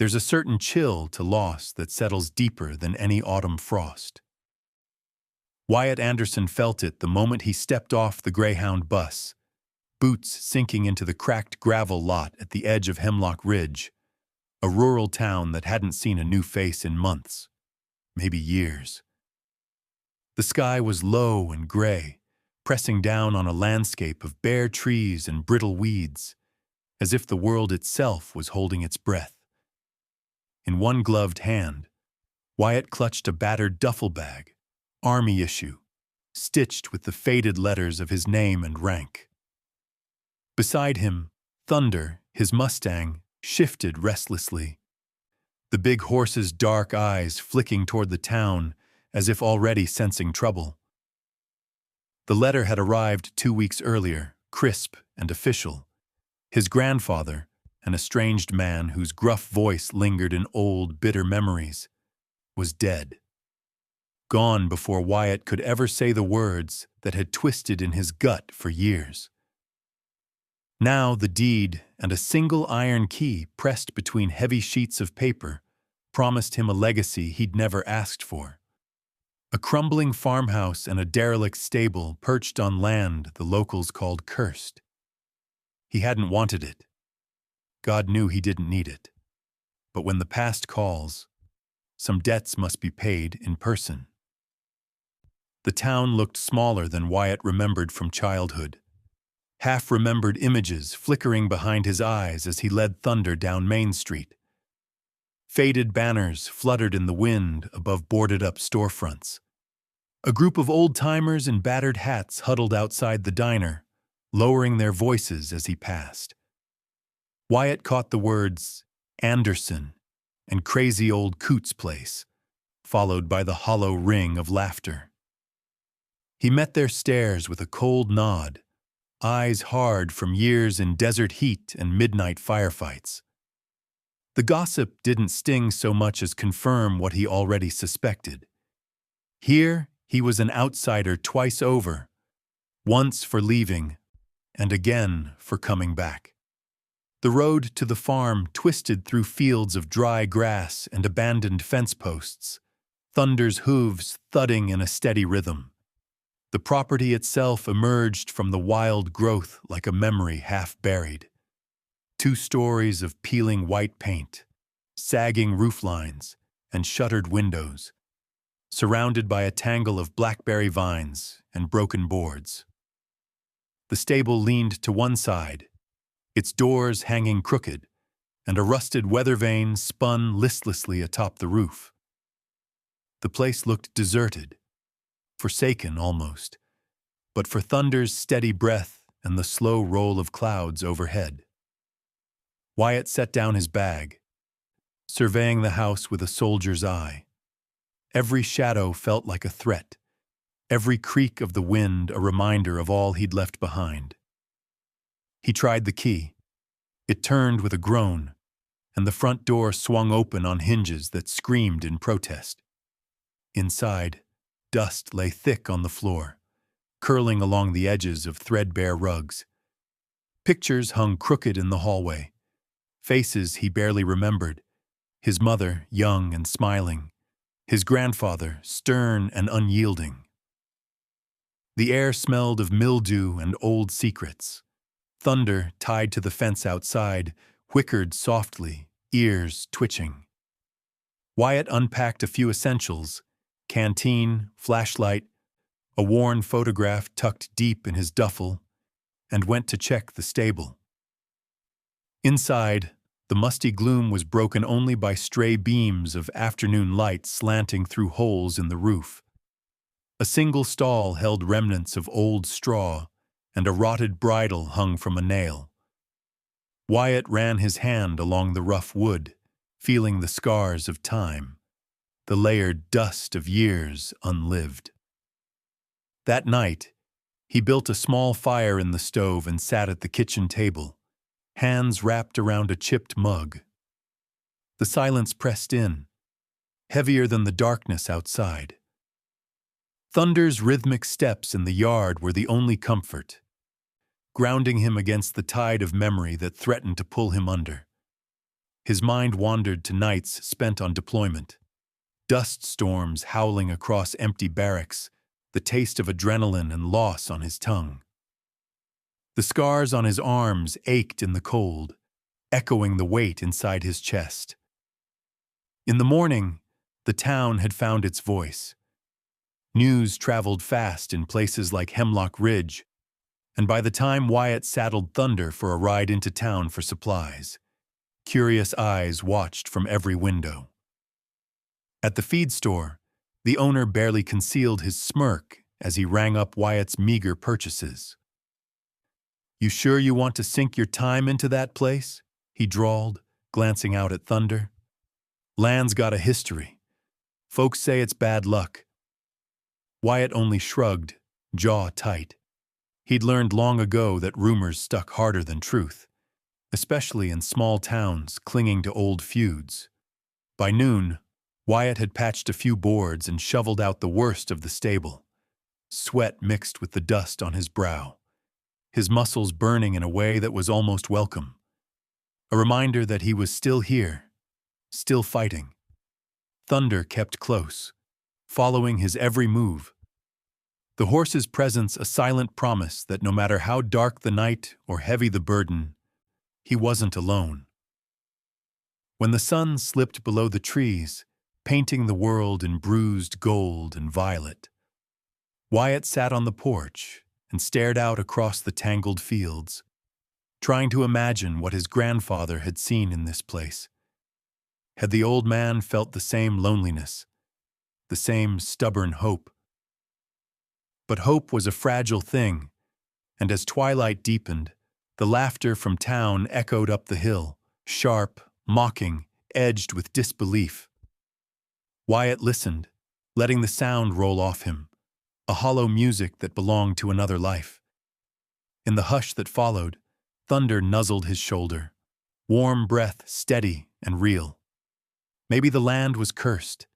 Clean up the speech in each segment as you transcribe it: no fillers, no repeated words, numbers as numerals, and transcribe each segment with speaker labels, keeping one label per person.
Speaker 1: There's a certain chill to loss that settles deeper than any autumn frost. Wyatt Anderson felt it the moment he stepped off the Greyhound bus, boots sinking into the cracked gravel lot at the edge of Hemlock Ridge, a rural town that hadn't seen a new face in months, maybe years. The sky was low and gray, pressing down on a landscape of bare trees and brittle weeds, as if the world itself was holding its breath. In one gloved hand, Wyatt clutched a battered duffel bag, army issue, stitched with the faded letters of his name and rank. Beside him, Thunder, his Mustang, shifted restlessly, the big horse's dark eyes flicking toward the town as if already sensing trouble. The letter had arrived 2 weeks earlier, crisp and official. His grandfather, an estranged man whose gruff voice lingered in old, bitter memories, was dead. Gone before Wyatt could ever say the words that had twisted in his gut for years. Now the deed and a single iron key pressed between heavy sheets of paper promised him a legacy he'd never asked for. A crumbling farmhouse and a derelict stable perched on land the locals called cursed. He hadn't wanted it. God knew he didn't need it. But when the past calls, some debts must be paid in person. The town looked smaller than Wyatt remembered from childhood. Half-remembered images flickering behind his eyes as he led Thunder down Main Street. Faded banners fluttered in the wind above boarded-up storefronts. A group of old-timers in battered hats huddled outside the diner, lowering their voices as he passed. Wyatt caught the words, Anderson, and crazy old Coots Place, followed by the hollow ring of laughter. He met their stares with a cold nod, eyes hard from years in desert heat and midnight firefights. The gossip didn't sting so much as confirm what he already suspected. Here, he was an outsider twice over, once for leaving, and again for coming back. The road to the farm twisted through fields of dry grass and abandoned fence posts, Thunder's hooves thudding in a steady rhythm. The property itself emerged from the wild growth like a memory half buried. 2 stories of peeling white paint, sagging roof lines, and shuttered windows, surrounded by a tangle of blackberry vines and broken boards. The stable leaned to one side, its doors hanging crooked, and a rusted weather vane spun listlessly atop the roof. The place looked deserted, forsaken almost, but for Thunder's steady breath and the slow roll of clouds overhead. Wyatt set down his bag, surveying the house with a soldier's eye. Every shadow felt like a threat, every creak of the wind a reminder of all he'd left behind. He tried the key. It turned with a groan, and the front door swung open on hinges that screamed in protest. Inside, dust lay thick on the floor, curling along the edges of threadbare rugs. Pictures hung crooked in the hallway, faces he barely remembered, his mother young and smiling, his grandfather stern and unyielding. The air smelled of mildew and old secrets. Thunder, tied to the fence outside, whickered softly, ears twitching. Wyatt unpacked a few essentials, canteen, flashlight, a worn photograph tucked deep in his duffel, and went to check the stable. Inside, the musty gloom was broken only by stray beams of afternoon light slanting through holes in the roof. A single stall held remnants of old straw, and a rotted bridle hung from a nail. Wyatt ran his hand along the rough wood, feeling the scars of time, the layered dust of years unlived. That night, he built a small fire in the stove and sat at the kitchen table, hands wrapped around a chipped mug. The silence pressed in, heavier than the darkness outside. Thunder's rhythmic steps in the yard were the only comfort, grounding him against the tide of memory that threatened to pull him under. His mind wandered to nights spent on deployment. Dust storms howling across empty barracks, the taste of adrenaline and loss on his tongue. The scars on his arms ached in the cold, echoing the weight inside his chest. In the morning, the town had found its voice. News traveled fast in places like Hemlock Ridge, and by the time Wyatt saddled Thunder for a ride into town for supplies, curious eyes watched from every window. At the feed store, the owner barely concealed his smirk as he rang up Wyatt's meager purchases. "You sure you want to sink your time into that place?" he drawled, glancing out at Thunder. "Land's got a history. Folks say it's bad luck." Wyatt only shrugged, jaw tight. He'd learned long ago that rumors stuck harder than truth, especially in small towns clinging to old feuds. By noon, Wyatt had patched a few boards and shoveled out the worst of the stable. Sweat mixed with the dust on his brow, his muscles burning in a way that was almost welcome. A reminder that he was still here, still fighting. Thunder kept close, following his every move. The horse's presence a silent promise that no matter how dark the night or heavy the burden, he wasn't alone. When the sun slipped below the trees, painting the world in bruised gold and violet, Wyatt sat on the porch and stared out across the tangled fields, trying to imagine what his grandfather had seen in this place. Had the old man felt the same loneliness, the same stubborn hope? But hope was a fragile thing, and as twilight deepened, the laughter from town echoed up the hill, sharp, mocking, edged with disbelief. Wyatt listened, letting the sound roll off him, a hollow music that belonged to another life. In the hush that followed, Thunder nuzzled his shoulder, warm breath steady and real. Maybe the land was cursed.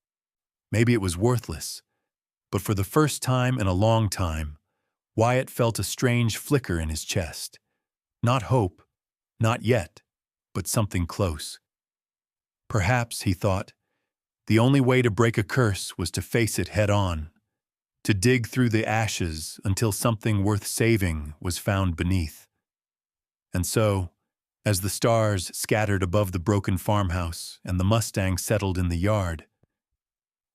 Speaker 1: Maybe it was worthless. But for the first time in a long time, Wyatt felt a strange flicker in his chest. Not hope, not yet, but something close. Perhaps, he thought, the only way to break a curse was to face it head on, to dig through the ashes until something worth saving was found beneath. And so, as the stars scattered above the broken farmhouse and the Mustang settled in the yard,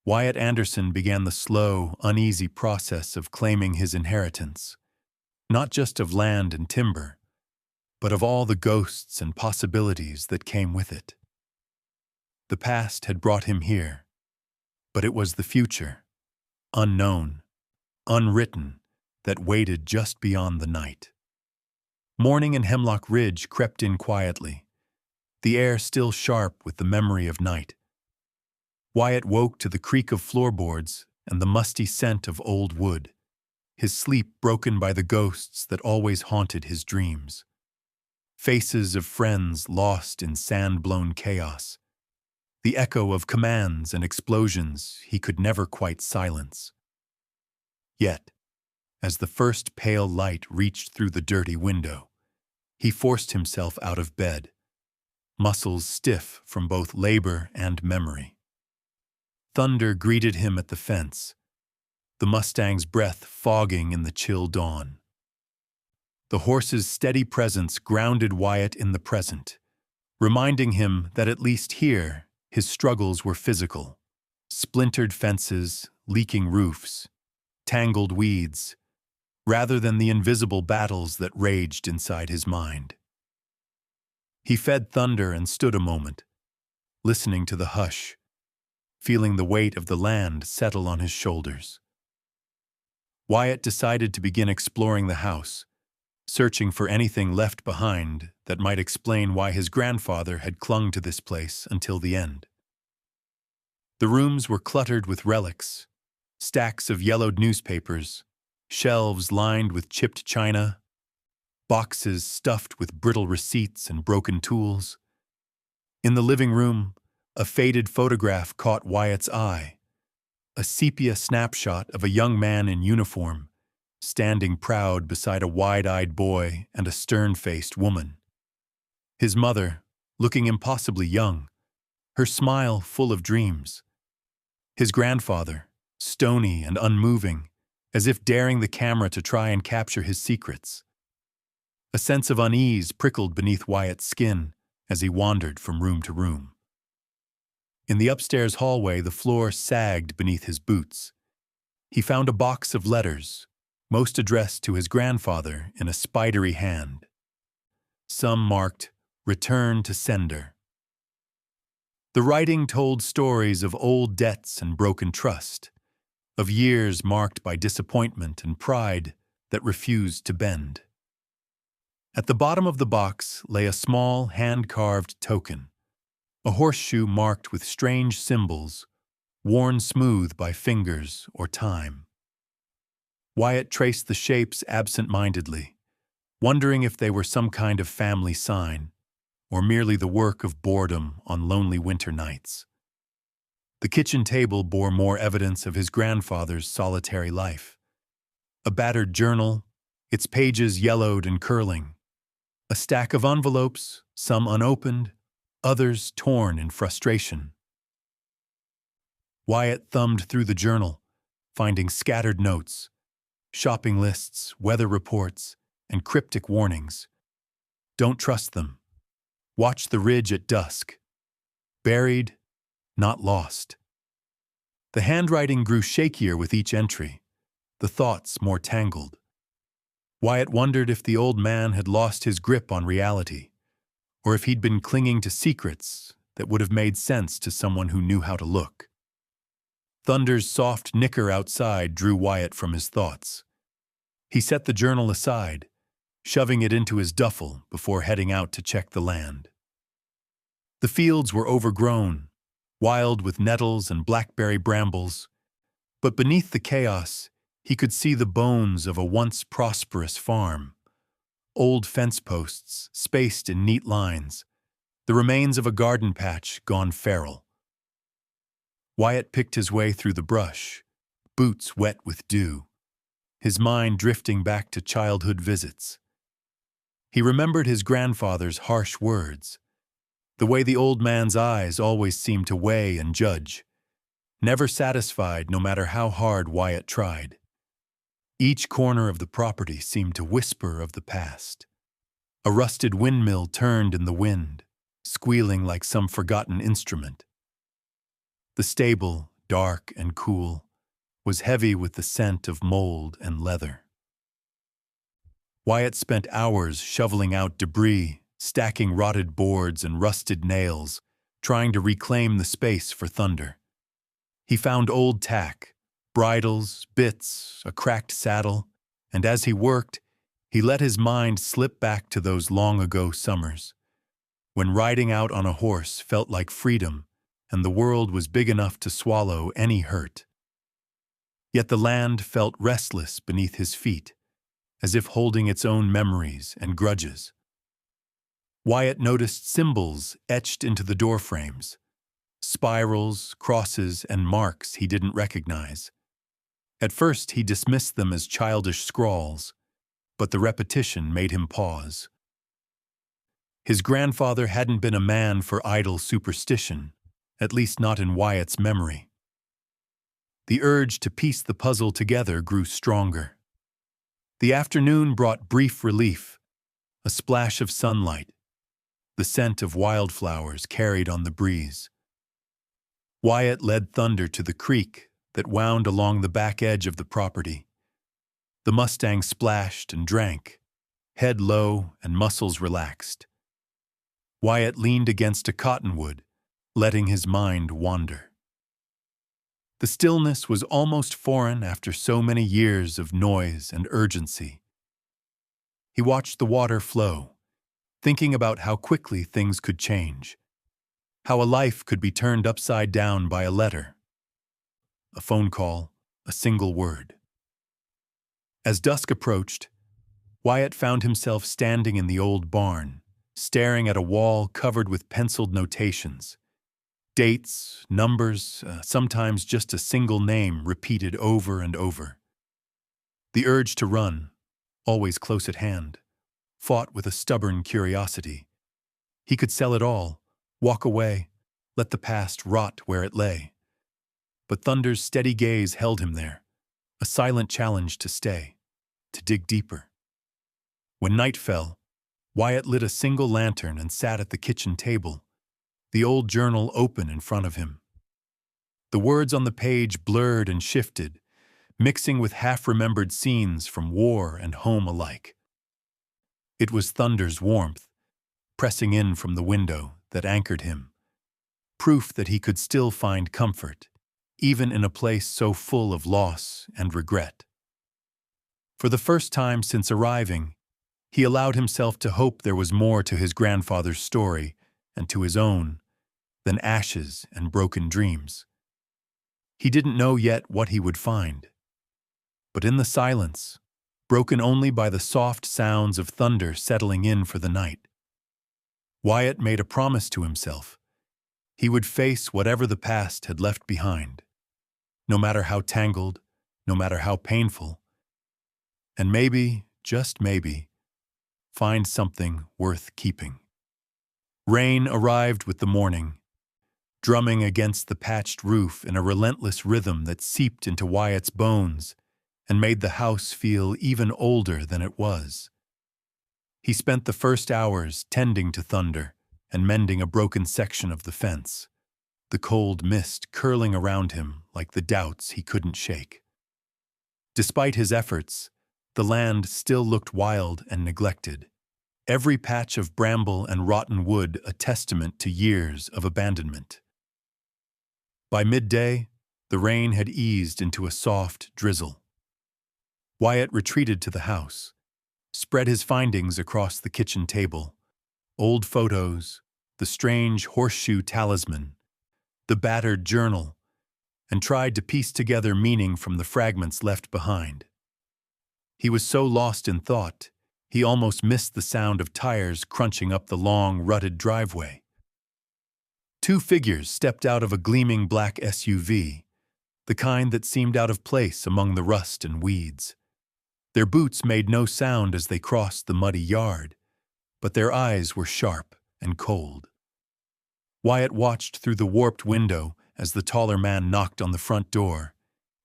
Speaker 1: Wyatt Anderson began the slow, uneasy process of claiming his inheritance, not just of land and timber, but of all the ghosts and possibilities that came with it. The past had brought him here, but it was the future, unknown, unwritten, that waited just beyond the night. Morning in Hemlock Ridge crept in quietly, the air still sharp with the memory of night. Wyatt woke to the creak of floorboards and the musty scent of old wood, his sleep broken by the ghosts that always haunted his dreams. Faces of friends lost in sand-blown chaos, the echo of commands and explosions he could never quite silence. Yet, as the first pale light reached through the dirty window, he forced himself out of bed, muscles stiff from both labor and memory. Thunder greeted him at the fence, the Mustang's breath fogging in the chill dawn. The horse's steady presence grounded Wyatt in the present, reminding him that at least here, his struggles were physical. Splintered fences, leaking roofs, tangled weeds, rather than the invisible battles that raged inside his mind. He fed Thunder and stood a moment, listening to the hush, feeling the weight of the land settle on his shoulders. Wyatt decided to begin exploring the house, searching for anything left behind that might explain why his grandfather had clung to this place until the end. The rooms were cluttered with relics, stacks of yellowed newspapers, shelves lined with chipped china, boxes stuffed with brittle receipts and broken tools. In the living room, a faded photograph caught Wyatt's eye, a sepia snapshot of a young man in uniform, standing proud beside a wide-eyed boy and a stern-faced woman. His mother, looking impossibly young, her smile full of dreams. His grandfather, stony and unmoving, as if daring the camera to try and capture his secrets. A sense of unease prickled beneath Wyatt's skin as he wandered from room to room. In the upstairs hallway, the floor sagged beneath his boots. He found a box of letters, most addressed to his grandfather in a spidery hand. Some marked, "Return to Sender." The writing told stories of old debts and broken trust, of years marked by disappointment and pride that refused to bend. At the bottom of the box lay a small, hand-carved token, a horseshoe marked with strange symbols, worn smooth by fingers or time. Wyatt traced the shapes absent-mindedly, wondering if they were some kind of family sign, or merely the work of boredom on lonely winter nights. The kitchen table bore more evidence of his grandfather's solitary life. A battered journal, its pages yellowed and curling. A stack of envelopes, some unopened, others torn in frustration. Wyatt thumbed through the journal, finding scattered notes, shopping lists, weather reports, and cryptic warnings. Don't trust them. Watch the ridge at dusk. Buried, not lost. The handwriting grew shakier with each entry, the thoughts more tangled. Wyatt wondered if the old man had lost his grip on reality, or if he'd been clinging to secrets that would have made sense to someone who knew how to look. Thunder's soft nicker outside drew Wyatt from his thoughts. He set the journal aside, shoving it into his duffel before heading out to check the land. The fields were overgrown, wild with nettles and blackberry brambles, but beneath the chaos, he could see the bones of a once prosperous farm. Old fence posts, spaced in neat lines, the remains of a garden patch gone feral. Wyatt picked his way through the brush, boots wet with dew, his mind drifting back to childhood visits. He remembered his grandfather's harsh words, the way the old man's eyes always seemed to weigh and judge, never satisfied no matter how hard Wyatt tried. Each corner of the property seemed to whisper of the past. A rusted windmill turned in the wind, squealing like some forgotten instrument. The stable, dark and cool, was heavy with the scent of mold and leather. Wyatt spent hours shoveling out debris, stacking rotted boards and rusted nails, trying to reclaim the space for Thunder. He found old tack, bridles, bits, a cracked saddle, and as he worked, he let his mind slip back to those long-ago summers, when riding out on a horse felt like freedom and the world was big enough to swallow any hurt. Yet the land felt restless beneath his feet, as if holding its own memories and grudges. Wyatt noticed symbols etched into the doorframes, spirals, crosses, and marks he didn't recognize. At first, he dismissed them as childish scrawls, but the repetition made him pause. His grandfather hadn't been a man for idle superstition, at least not in Wyatt's memory. The urge to piece the puzzle together grew stronger. The afternoon brought brief relief, a splash of sunlight, the scent of wildflowers carried on the breeze. Wyatt led Thunder to the creek that wound along the back edge of the property. The Mustang splashed and drank, head low and muscles relaxed. Wyatt leaned against a cottonwood, letting his mind wander. The stillness was almost foreign after so many years of noise and urgency. He watched the water flow, thinking about how quickly things could change, how a life could be turned upside down by a letter, a phone call, a single word. As dusk approached, Wyatt found himself standing in the old barn, staring at a wall covered with penciled notations. Dates, numbers, sometimes just a single name repeated over and over. The urge to run, always close at hand, fought with a stubborn curiosity. He could sell it all, walk away, let the past rot where it lay. But Thunder's steady gaze held him there, a silent challenge to stay, to dig deeper. When night fell, Wyatt lit a single lantern and sat at the kitchen table, the old journal open in front of him. The words on the page blurred and shifted, mixing with half-remembered scenes from war and home alike. It was Thunder's warmth, pressing in from the window, that anchored him, proof that he could still find comfort, even in a place so full of loss and regret. For the first time since arriving, he allowed himself to hope there was more to his grandfather's story, and to his own, than ashes and broken dreams. He didn't know yet what he would find. But in the silence, broken only by the soft sounds of thunder settling in for the night, Wyatt made a promise to himself. He would face whatever the past had left behind, no matter how tangled, no matter how painful, and maybe, just maybe, find something worth keeping. Rain arrived with the morning, drumming against the patched roof in a relentless rhythm that seeped into Wyatt's bones and made the house feel even older than it was. He spent the first hours tending to Thunder and mending a broken section of the fence, the cold mist curling around him like the doubts he couldn't shake. Despite his efforts, the land still looked wild and neglected, every patch of bramble and rotten wood a testament to years of abandonment. By midday, the rain had eased into a soft drizzle. Wyatt retreated to the house, spread his findings across the kitchen table, old photos, the strange horseshoe talisman, the battered journal, and tried to piece together meaning from the fragments left behind. He was so lost in thought, he almost missed the sound of tires crunching up the long, rutted driveway. Two figures stepped out of a gleaming black SUV, the kind that seemed out of place among the rust and weeds. Their boots made no sound as they crossed the muddy yard, but their eyes were sharp and cold. Wyatt watched through the warped window as the taller man knocked on the front door,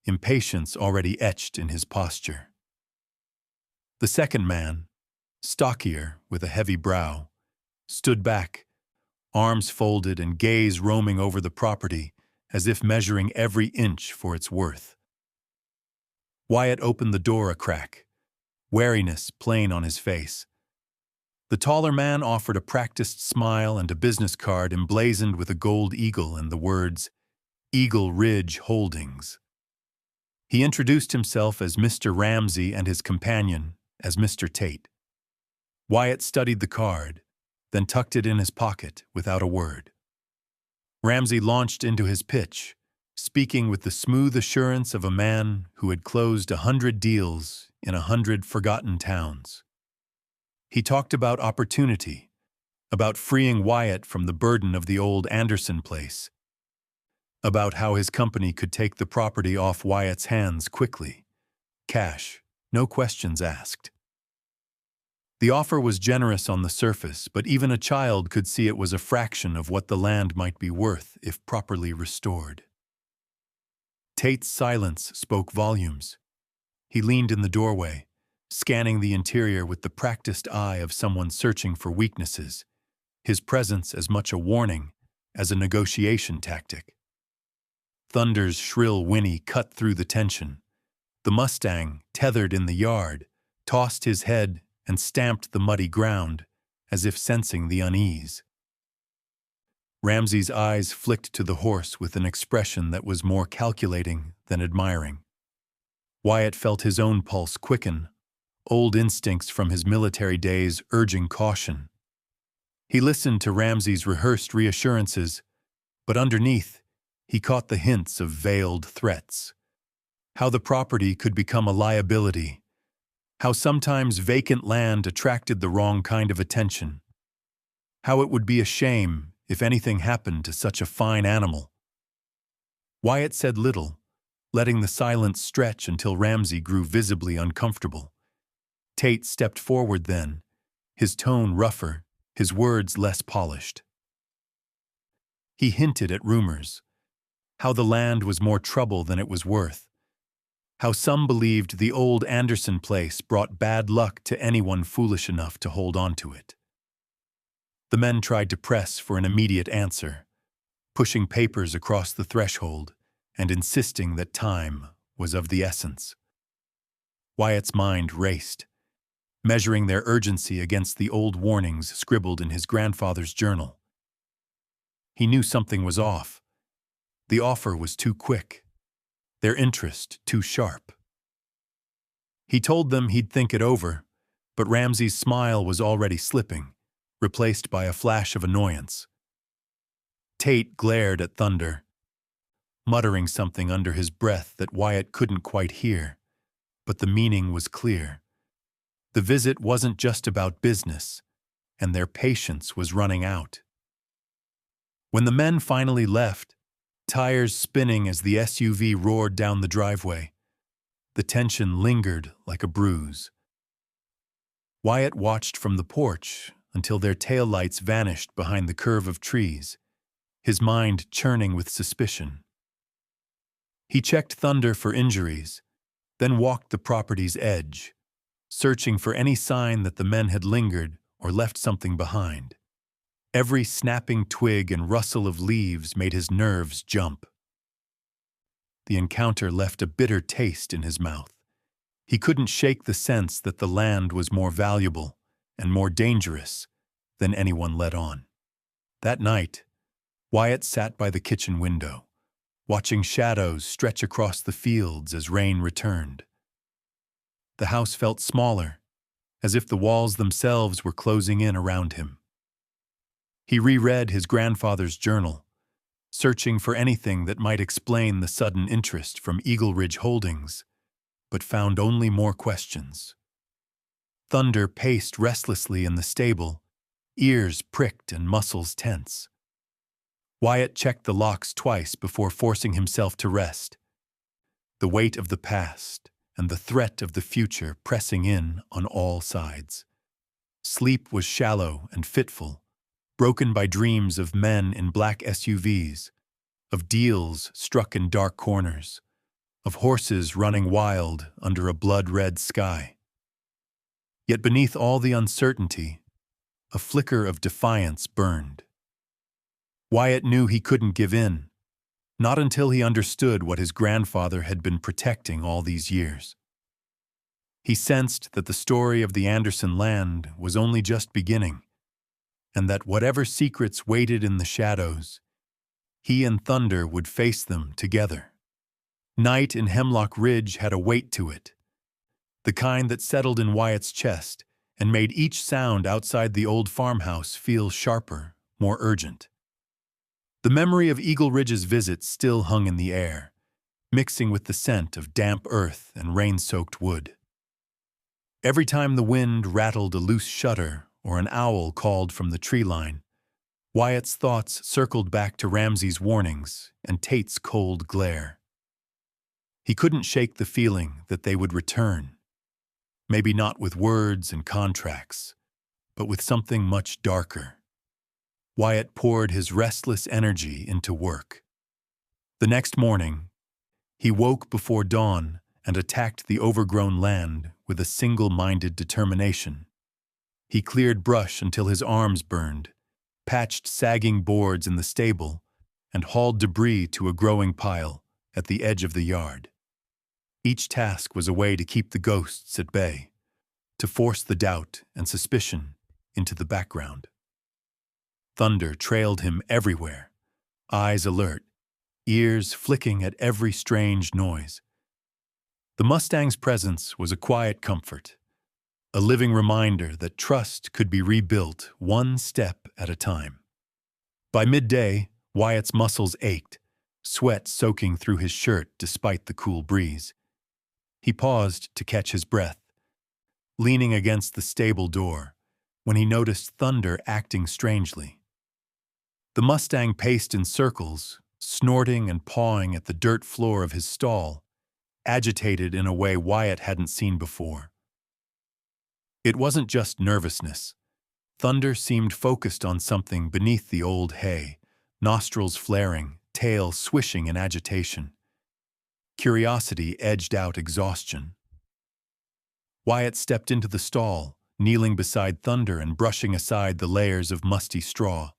Speaker 1: impatience already etched in his posture. The second man, stockier with a heavy brow, stood back, arms folded and gaze roaming over the property as if measuring every inch for its worth. Wyatt opened the door a crack, wariness plain on his face. The taller man offered a practiced smile and a business card emblazoned with a gold eagle and the words, Eagle Ridge Holdings. He introduced himself as Mr. Ramsey and his companion as Mr. Tate. Wyatt studied the card, then tucked it in his pocket without a word. Ramsey launched into his pitch, speaking with the smooth assurance of a man who had closed 100 deals in 100 forgotten towns. He talked about opportunity, about freeing Wyatt from the burden of the old Anderson place, about how his company could take the property off Wyatt's hands quickly. Cash, no questions asked. The offer was generous on the surface, but even a child could see it was a fraction of what the land might be worth if properly restored. Tate's silence spoke volumes. He leaned in the doorway, scanning the interior with the practiced eye of someone searching for weaknesses, his presence as much a warning as a negotiation tactic. Thunder's shrill whinny cut through the tension. The Mustang, tethered in the yard, tossed his head and stamped the muddy ground, as if sensing the unease. Ramsey's eyes flicked to the horse with an expression that was more calculating than admiring. Wyatt felt his own pulse quicken, old instincts from his military days urging caution. He listened to Ramsey's rehearsed reassurances, but underneath, he caught the hints of veiled threats. How the property could become a liability, how sometimes vacant land attracted the wrong kind of attention, how it would be a shame if anything happened to such a fine animal. Wyatt said little, letting the silence stretch until Ramsey grew visibly uncomfortable. Tate stepped forward then, his tone rougher, his words less polished. He hinted at rumors, how the land was more trouble than it was worth, how some believed the old Anderson place brought bad luck to anyone foolish enough to hold on to it. The men tried to press for an immediate answer, pushing papers across the threshold and insisting that time was of the essence. Wyatt's mind raced, measuring their urgency against the old warnings scribbled in his grandfather's journal. He knew something was off. The offer was too quick, their interest too sharp. He told them he'd think it over, but Ramsey's smile was already slipping, replaced by a flash of annoyance. Tate glared at Thunder, muttering something under his breath that Wyatt couldn't quite hear, but the meaning was clear. The visit wasn't just about business, and their patience was running out. When the men finally left, tires spinning as the SUV roared down the driveway, the tension lingered like a bruise. Wyatt watched from the porch until their taillights vanished behind the curve of trees, his mind churning with suspicion. He checked Thunder for injuries, then walked the property's edge, searching for any sign that the men had lingered or left something behind. Every snapping twig and rustle of leaves made his nerves jump. The encounter left a bitter taste in his mouth. He couldn't shake the sense that the land was more valuable and more dangerous than anyone let on. That night, Wyatt sat by the kitchen window, watching shadows stretch across the fields as rain returned. The house felt smaller, as if the walls themselves were closing in around him. He reread his grandfather's journal, searching for anything that might explain the sudden interest from Eagle Ridge Holdings, but found only more questions. Thunder paced restlessly in the stable, ears pricked and muscles tense. Wyatt checked the locks twice before forcing himself to rest, the weight of the past and the threat of the future pressing in on all sides. Sleep was shallow and fitful, broken by dreams of men in black SUVs, of deals struck in dark corners, of horses running wild under a blood-red sky. Yet beneath all the uncertainty, a flicker of defiance burned. Wyatt knew he couldn't give in, not until he understood what his grandfather had been protecting all these years. He sensed that the story of the Anderson land was only just beginning, and that whatever secrets waited in the shadows, he and Thunder would face them together. Night in Hemlock Ridge had a weight to it, the kind that settled in Wyatt's chest and made each sound outside the old farmhouse feel sharper, more urgent. The memory of Eagle Ridge's visit still hung in the air, mixing with the scent of damp earth and rain-soaked wood. Every time the wind rattled a loose shutter or an owl called from the tree line, Wyatt's thoughts circled back to Ramsey's warnings and Tate's cold glare. He couldn't shake the feeling that they would return, maybe not with words and contracts, but with something much darker. Wyatt poured his restless energy into work. The next morning, he woke before dawn and attacked the overgrown land with a single-minded determination. He cleared brush until his arms burned, patched sagging boards in the stable, and hauled debris to a growing pile at the edge of the yard. Each task was a way to keep the ghosts at bay, to force the doubt and suspicion into the background. Thunder trailed him everywhere, eyes alert, ears flicking at every strange noise. The Mustang's presence was a quiet comfort, a living reminder that trust could be rebuilt one step at a time. By midday, Wyatt's muscles ached, sweat soaking through his shirt despite the cool breeze. He paused to catch his breath, leaning against the stable door, when he noticed Thunder acting strangely. The Mustang paced in circles, snorting and pawing at the dirt floor of his stall, agitated in a way Wyatt hadn't seen before. It wasn't just nervousness. Thunder seemed focused on something beneath the old hay, nostrils flaring, tail swishing in agitation. Curiosity edged out exhaustion. Wyatt stepped into the stall, kneeling beside Thunder and brushing aside the layers of musty straw.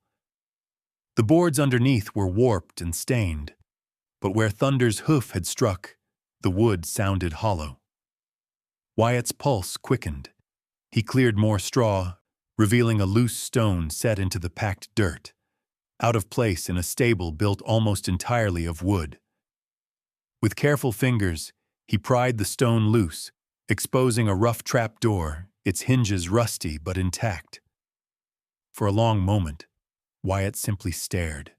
Speaker 1: The boards underneath were warped and stained, but where Thunder's hoof had struck, the wood sounded hollow. Wyatt's pulse quickened. He cleared more straw, revealing a loose stone set into the packed dirt, out of place in a stable built almost entirely of wood. With careful fingers, he pried the stone loose, exposing a rough trap door, its hinges rusty but intact. For a long moment, Wyatt simply stared.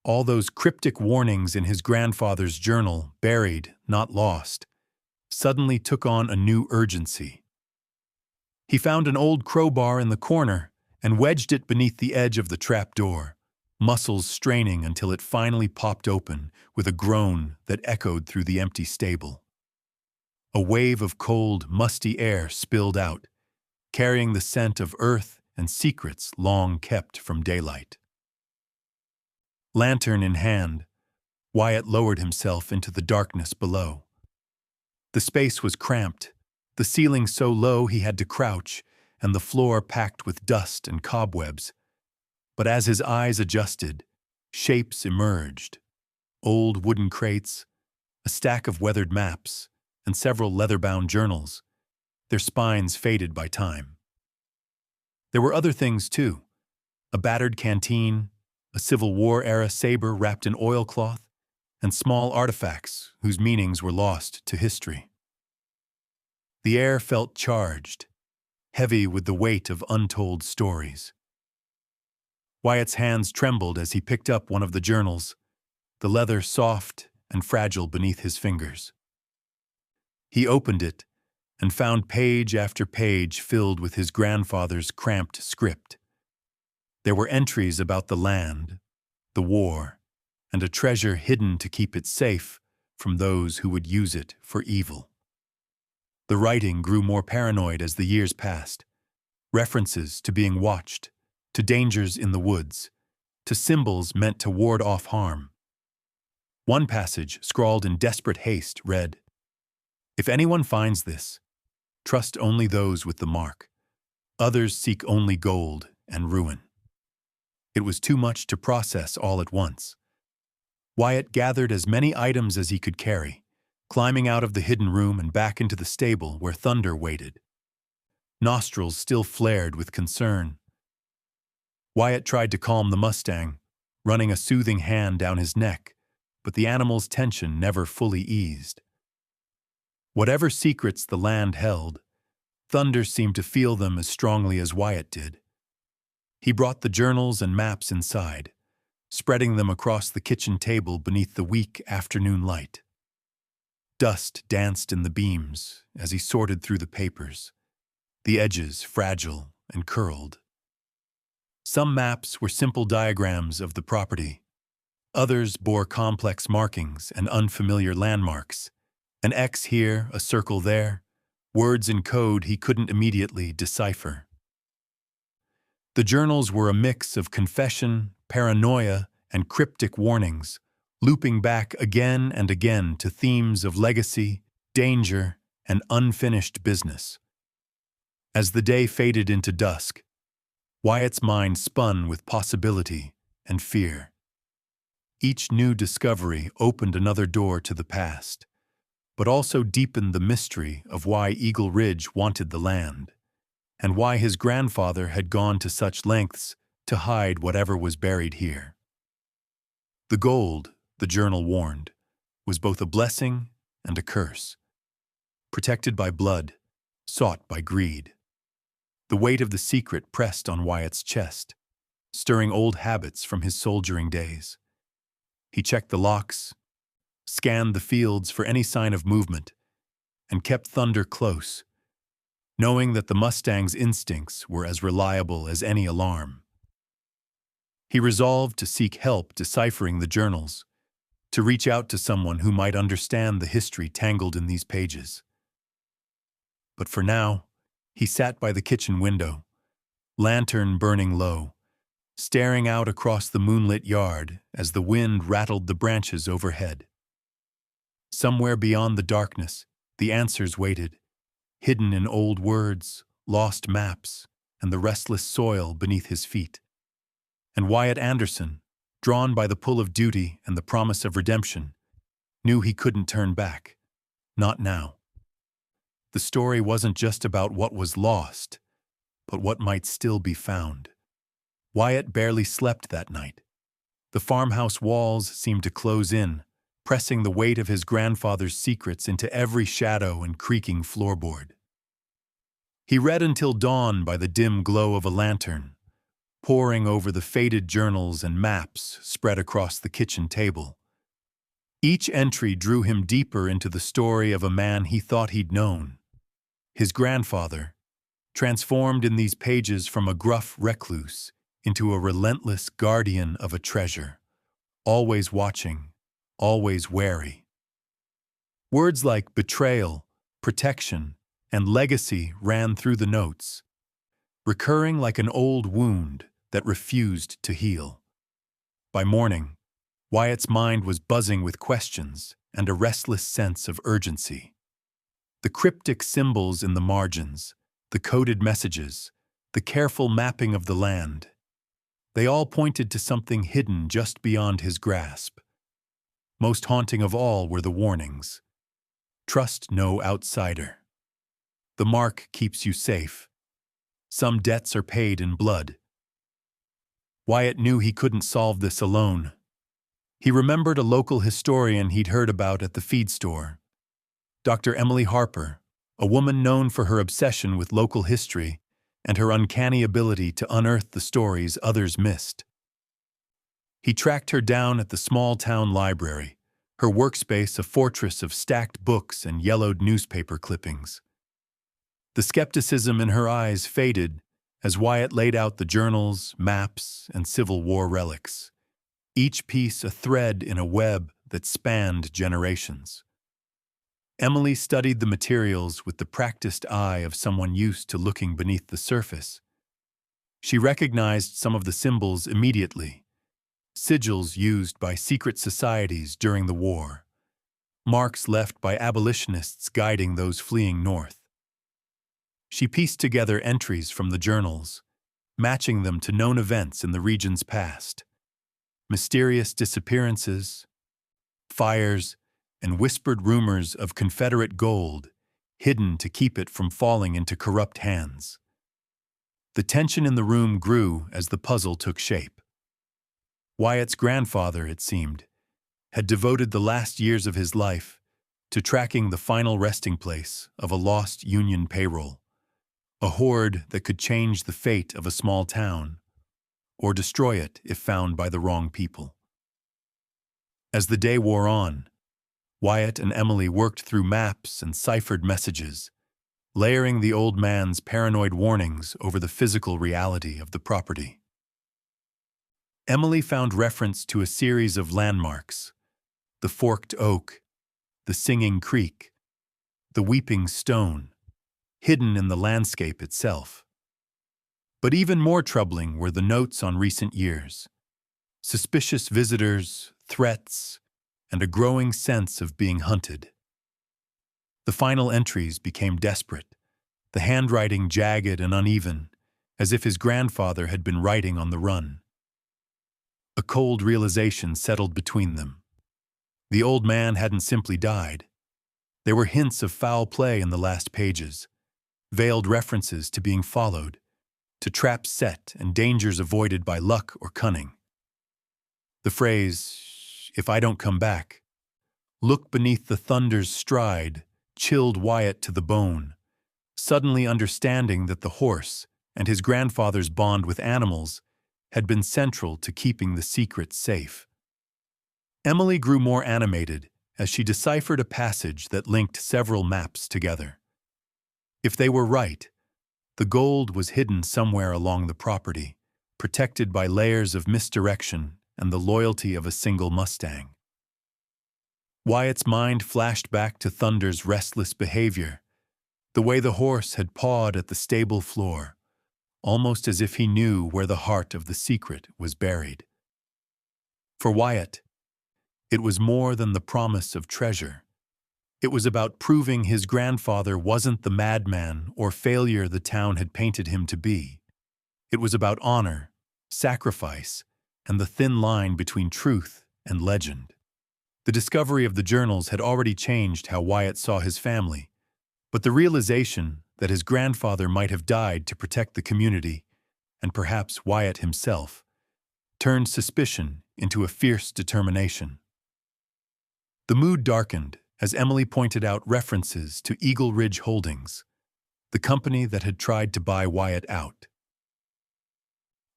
Speaker 1: All those cryptic warnings in his grandfather's journal, buried, not lost, suddenly took on a new urgency. He found an old crowbar in the corner and wedged it beneath the edge of the trap door, muscles straining until it finally popped open with a groan that echoed through the empty stable. A wave of cold, musty air spilled out, carrying the scent of earth and secrets long kept from daylight. Lantern in hand, Wyatt lowered himself into the darkness below. The space was cramped, the ceiling so low he had to crouch, and the floor packed with dust and cobwebs. But as his eyes adjusted, shapes emerged. Old wooden crates, a stack of weathered maps, and several leather-bound journals, their spines faded by time. There were other things, too. A battered canteen, a Civil War-era saber wrapped in oilcloth, and small artifacts whose meanings were lost to history. The air felt charged, heavy with the weight of untold stories. Wyatt's hands trembled as he picked up one of the journals, the leather soft and fragile beneath his fingers. He opened it and found page after page filled with his grandfather's cramped script. There were entries about the land, the war, and a treasure hidden to keep it safe from those who would use it for evil. The writing grew more paranoid as the years passed. References to being watched, to dangers in the woods, to symbols meant to ward off harm. One passage, scrawled in desperate haste, read, "If anyone finds this, trust only those with the mark. Others seek only gold and ruin." It was too much to process all at once. Wyatt gathered as many items as he could carry, climbing out of the hidden room and back into the stable where Thunder waited. Nostrils still flared with concern. Wyatt tried to calm the Mustang, running a soothing hand down his neck, but the animal's tension never fully eased. Whatever secrets the land held, Thunder seemed to feel them as strongly as Wyatt did. He brought the journals and maps inside, spreading them across the kitchen table beneath the weak afternoon light. Dust danced in the beams as he sorted through the papers, the edges fragile and curled. Some maps were simple diagrams of the property. Others bore complex markings and unfamiliar landmarks, an X here, a circle there, words in code he couldn't immediately decipher. The journals were a mix of confession, paranoia, and cryptic warnings, looping back again and again to themes of legacy, danger, and unfinished business. As the day faded into dusk, Wyatt's mind spun with possibility and fear. Each new discovery opened another door to the past, but also deepened the mystery of why Eagle Ridge wanted the land, and why his grandfather had gone to such lengths to hide whatever was buried here. The gold, the journal warned, was both a blessing and a curse. Protected by blood, sought by greed. The weight of the secret pressed on Wyatt's chest, stirring old habits from his soldiering days. He checked the locks, scanned the fields for any sign of movement, and kept Thunder close, knowing that the Mustang's instincts were as reliable as any alarm. He resolved to seek help deciphering the journals, to reach out to someone who might understand the history tangled in these pages. But for now, he sat by the kitchen window, lantern burning low, staring out across the moonlit yard as the wind rattled the branches overhead. Somewhere beyond the darkness, the answers waited, hidden in old words, lost maps, and the restless soil beneath his feet. And Wyatt Anderson, drawn by the pull of duty and the promise of redemption, knew he couldn't turn back. Not now. The story wasn't just about what was lost, but what might still be found. Wyatt barely slept that night. The farmhouse walls seemed to close in, pressing the weight of his grandfather's secrets into every shadow and creaking floorboard. He read until dawn by the dim glow of a lantern, poring over the faded journals and maps spread across the kitchen table. Each entry drew him deeper into the story of a man he thought he'd known. His grandfather, transformed in these pages from a gruff recluse into a relentless guardian of a treasure, always watching, always wary. Words like betrayal, protection, and legacy ran through the notes, recurring like an old wound that refused to heal. By morning, Wyatt's mind was buzzing with questions and a restless sense of urgency. The cryptic symbols in the margins, the coded messages, the careful mapping of the land, they all pointed to something hidden just beyond his grasp. Most haunting of all were the warnings. Trust no outsider. The mark keeps you safe. Some debts are paid in blood. Wyatt knew he couldn't solve this alone. He remembered a local historian he'd heard about at the feed store, Dr. Emily Harper, a woman known for her obsession with local history and her uncanny ability to unearth the stories others missed. He tracked her down at the small-town library, her workspace a fortress of stacked books and yellowed newspaper clippings. The skepticism in her eyes faded as Wyatt laid out the journals, maps, and Civil War relics, each piece a thread in a web that spanned generations. Emily studied the materials with the practiced eye of someone used to looking beneath the surface. She recognized some of the symbols immediately: sigils used by secret societies during the war, marks left by abolitionists guiding those fleeing north. She pieced together entries from the journals, matching them to known events in the region's past: mysterious disappearances, fires, and whispered rumors of Confederate gold hidden to keep it from falling into corrupt hands. The tension in the room grew as the puzzle took shape. Wyatt's grandfather, it seemed, had devoted the last years of his life to tracking the final resting place of a lost Union payroll, a hoard that could change the fate of a small town, or destroy it if found by the wrong people. As the day wore on, Wyatt and Emily worked through maps and ciphered messages, layering the old man's paranoid warnings over the physical reality of the property. Emily found reference to a series of landmarks: the forked oak, the singing creek, the weeping stone, hidden in the landscape itself. But even more troubling were the notes on recent years: suspicious visitors, threats, and a growing sense of being hunted. The final entries became desperate, the handwriting jagged and uneven, as if his grandfather had been writing on the run. A cold realization settled between them. The old man hadn't simply died. There were hints of foul play in the last pages, veiled references to being followed, to traps set and dangers avoided by luck or cunning. The phrase, "If I don't come back, look beneath the thunder's stride," chilled Wyatt to the bone, suddenly understanding that the horse and his grandfather's bond with animals had been central to keeping the secret safe. Emily grew more animated as she deciphered a passage that linked several maps together. If they were right, the gold was hidden somewhere along the property, protected by layers of misdirection and the loyalty of a single Mustang. Wyatt's mind flashed back to Thunder's restless behavior, the way the horse had pawed at the stable floor, almost as if he knew where the heart of the secret was buried. For Wyatt, it was more than the promise of treasure. It was about proving his grandfather wasn't the madman or failure the town had painted him to be. It was about honor, sacrifice, and the thin line between truth and legend. The discovery of the journals had already changed how Wyatt saw his family, but the realization that his grandfather might have died to protect the community, and perhaps Wyatt himself, turned suspicion into a fierce determination. The mood darkened as Emily pointed out references to Eagle Ridge Holdings, the company that had tried to buy Wyatt out.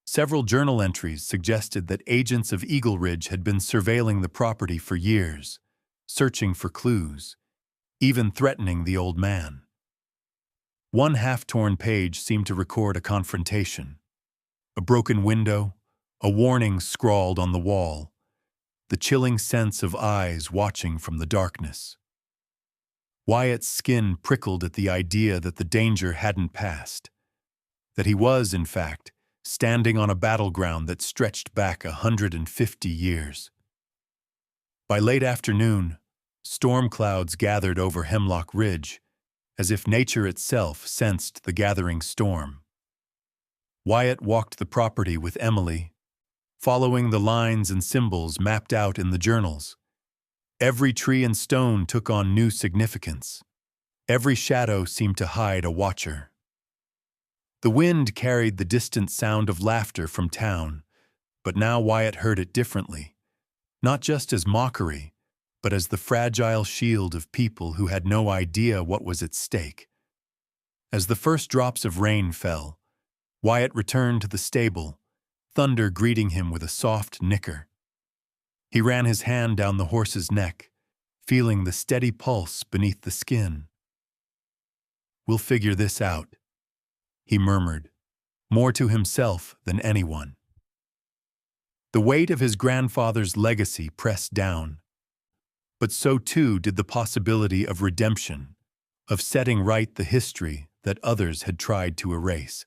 Speaker 1: Several journal entries suggested that agents of Eagle Ridge had been surveilling the property for years, searching for clues, even threatening the old man. One half-torn page seemed to record a confrontation. A broken window, a warning scrawled on the wall, the chilling sense of eyes watching from the darkness. Wyatt's skin prickled at the idea that the danger hadn't passed, that he was, in fact, standing on a battleground that stretched back 150 years. By late afternoon, storm clouds gathered over Hemlock Ridge, as if nature itself sensed the gathering storm. Wyatt walked the property with Emily, following the lines and symbols mapped out in the journals. Every tree and stone took on new significance. Every shadow seemed to hide a watcher. The wind carried the distant sound of laughter from town, but now Wyatt heard it differently, not just as mockery, but as the fragile shield of people who had no idea what was at stake. As the first drops of rain fell, Wyatt returned to the stable, thunder greeting him with a soft nicker. He ran his hand down the horse's neck, feeling the steady pulse beneath the skin. "We'll figure this out," he murmured, more to himself than anyone. The weight of his grandfather's legacy pressed down, but so too did the possibility of redemption, of setting right the history that others had tried to erase.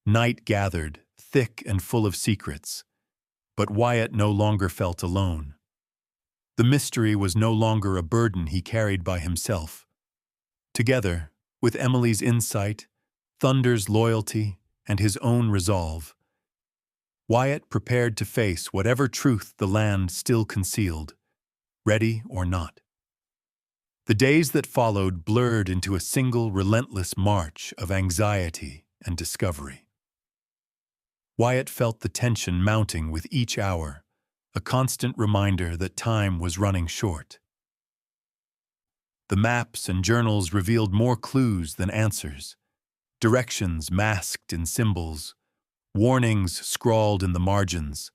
Speaker 1: Night gathered, thick and full of secrets, but Wyatt no longer felt alone. The mystery was no longer a burden he carried by himself. Together, with Emily's insight, Thunder's loyalty, and his own resolve, Wyatt prepared to face whatever truth the land still concealed, ready or not. The days that followed blurred into a single relentless march of anxiety and discovery. Wyatt felt the tension mounting with each hour, a constant reminder that time was running short. The maps and journals revealed more clues than answers, directions masked in symbols, warnings scrawled in the margins,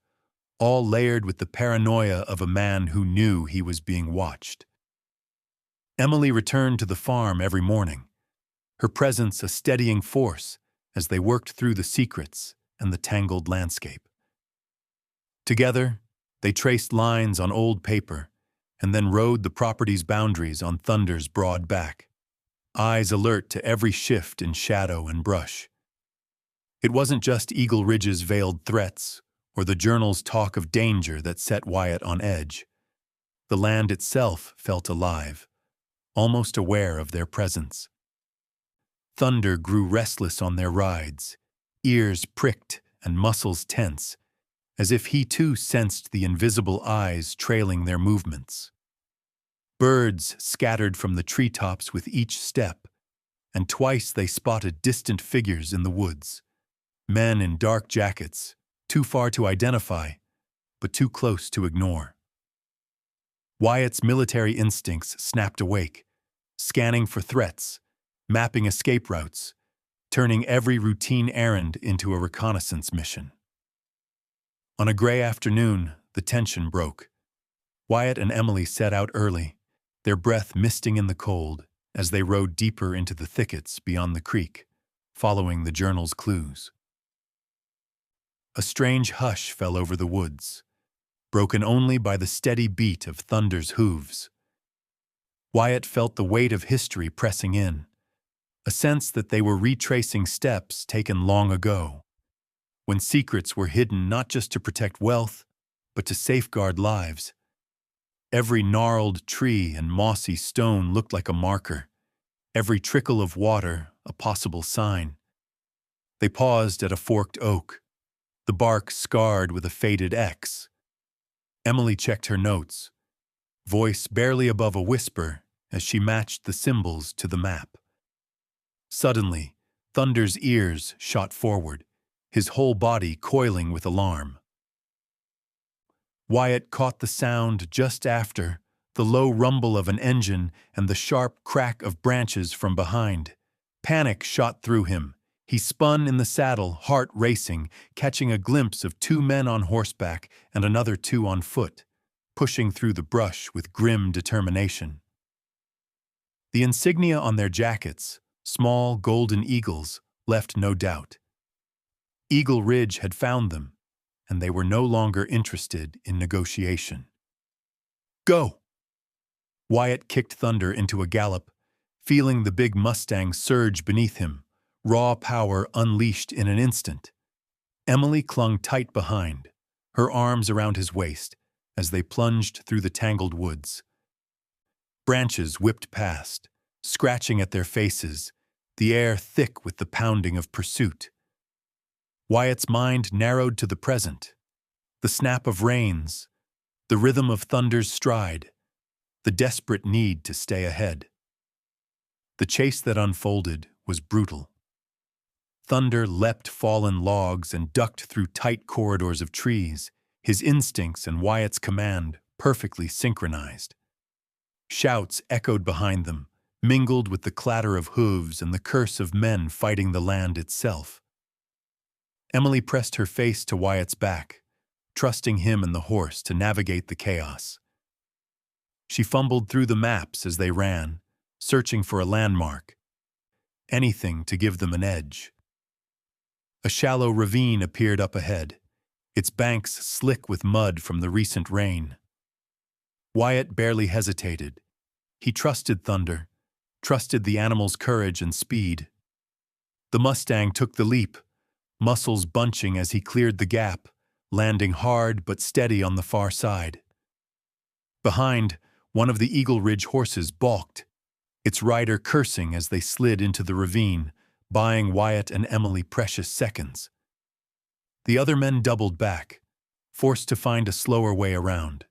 Speaker 1: all layered with the paranoia of a man who knew he was being watched. Emily returned to the farm every morning, her presence a steadying force as they worked through the secrets and the tangled landscape. Together, they traced lines on old paper and then rode the property's boundaries on Thunder's broad back, eyes alert to every shift in shadow and brush. It wasn't just Eagle Ridge's veiled threats or the journal's talk of danger that set Wyatt on edge. The land itself felt alive, almost aware of their presence. Thunder grew restless on their rides, ears pricked and muscles tense, as if he too sensed the invisible eyes trailing their movements. Birds scattered from the treetops with each step, and twice they spotted distant figures in the woods, men in dark jackets, too far to identify, but too close to ignore. Wyatt's military instincts snapped awake, scanning for threats, mapping escape routes, turning every routine errand into a reconnaissance mission. On a gray afternoon, the tension broke. Wyatt and Emily set out early, their breath misting in the cold as they rode deeper into the thickets beyond the creek, following the journal's clues. A strange hush fell over the woods, broken only by the steady beat of Thunder's hooves. Wyatt felt the weight of history pressing in, a sense that they were retracing steps taken long ago, when secrets were hidden not just to protect wealth, but to safeguard lives. Every gnarled tree and mossy stone looked like a marker, every trickle of water a possible sign. They paused at a forked oak, the bark scarred with a faded X. Emily checked her notes, voice barely above a whisper as she matched the symbols to the map. Suddenly, Thunder's ears shot forward, his whole body coiling with alarm. Wyatt caught the sound just after, the low rumble of an engine and the sharp crack of branches from behind. Panic shot through him. He spun in the saddle, heart racing, catching a glimpse of 2 men on horseback and another 2 on foot, pushing through the brush with grim determination. The insignia on their jackets, small golden eagles, left no doubt. Eagle Ridge had found them, and they were no longer interested in negotiation. Go! Wyatt kicked Thunder into a gallop, feeling the big Mustang surge beneath him, raw power unleashed in an instant. Emily clung tight behind, her arms around his waist, as they plunged through the tangled woods. Branches whipped past, scratching at their faces, the air thick with the pounding of pursuit. Wyatt's mind narrowed to the present, the snap of reins, the rhythm of Thunder's stride, the desperate need to stay ahead. The chase that unfolded was brutal. Thunder leapt fallen logs and ducked through tight corridors of trees, his instincts and Wyatt's command perfectly synchronized. Shouts echoed behind them, mingled with the clatter of hooves and the curse of men fighting the land itself. Emily pressed her face to Wyatt's back, trusting him and the horse to navigate the chaos. She fumbled through the maps as they ran, searching for a landmark, anything to give them an edge. A shallow ravine appeared up ahead, its banks slick with mud from the recent rain. Wyatt barely hesitated. He trusted Thunder, trusted the animal's courage and speed. The Mustang took the leap, muscles bunching as he cleared the gap, landing hard but steady on the far side. Behind, one of the Eagle Ridge horses balked, its rider cursing as they slid into the ravine, buying Wyatt and Emily precious seconds. The other men doubled back, forced to find a slower way around.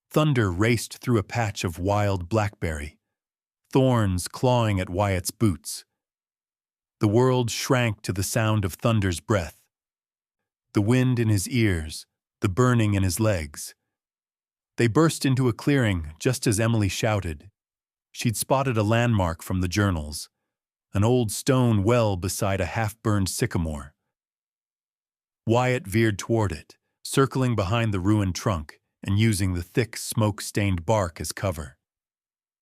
Speaker 1: Thunder raced through a patch of wild blackberry, thorns clawing at Wyatt's boots. The world shrank to the sound of Thunder's breath, the wind in his ears, the burning in his legs. They burst into a clearing just as Emily shouted. She'd spotted a landmark from the journals, an old stone well beside a half-burned sycamore. Wyatt veered toward it, circling behind the ruined trunk and using the thick, smoke-stained bark as cover.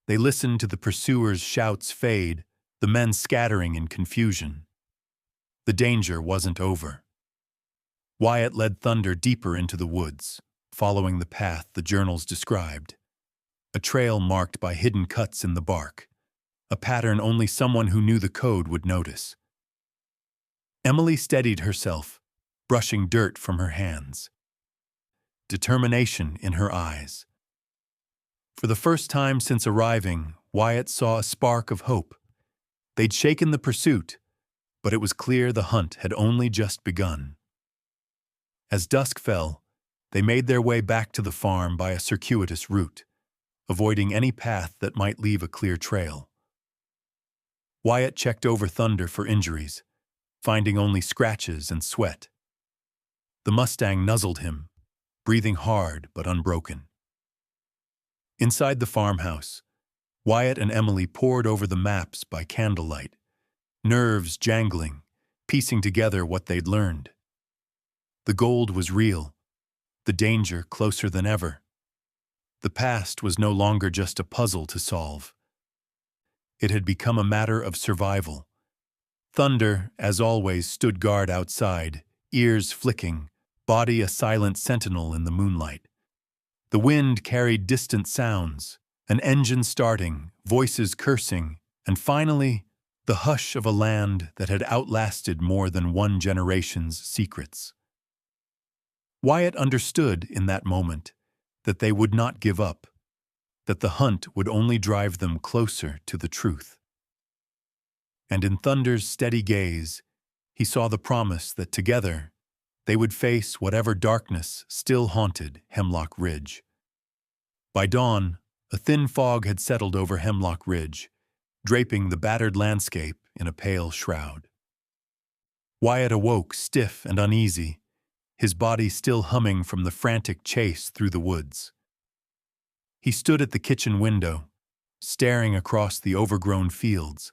Speaker 1: They listened to the pursuers' shouts fade, the men scattering in confusion. The danger wasn't over. Wyatt led Thunder deeper into the woods, following the path the journals described. A trail marked by hidden cuts in the bark, a pattern only someone who knew the code would notice. Emily steadied herself, brushing dirt from her hands, determination in her eyes. For the first time since arriving, Wyatt saw a spark of hope. They'd shaken the pursuit, but it was clear the hunt had only just begun. As dusk fell, they made their way back to the farm by a circuitous route, avoiding any path that might leave a clear trail. Wyatt checked over Thunder for injuries, finding only scratches and sweat. The Mustang nuzzled him, breathing hard but unbroken. Inside the farmhouse, Wyatt and Emily pored over the maps by candlelight, nerves jangling, piecing together what they'd learned. The gold was real, the danger closer than ever. The past was no longer just a puzzle to solve. It had become a matter of survival. Thunder, as always, stood guard outside, ears flicking, body a silent sentinel in the moonlight. The wind carried distant sounds, an engine starting, voices cursing, and finally, the hush of a land that had outlasted more than one generation's secrets. Wyatt understood in that moment that they would not give up, that the hunt would only drive them closer to the truth. And in Thunder's steady gaze, he saw the promise that together they would face whatever darkness still haunted Hemlock Ridge. By dawn, a thin fog had settled over Hemlock Ridge, draping the battered landscape in a pale shroud. Wyatt awoke stiff and uneasy, his body still humming from the frantic chase through the woods. He stood at the kitchen window, staring across the overgrown fields,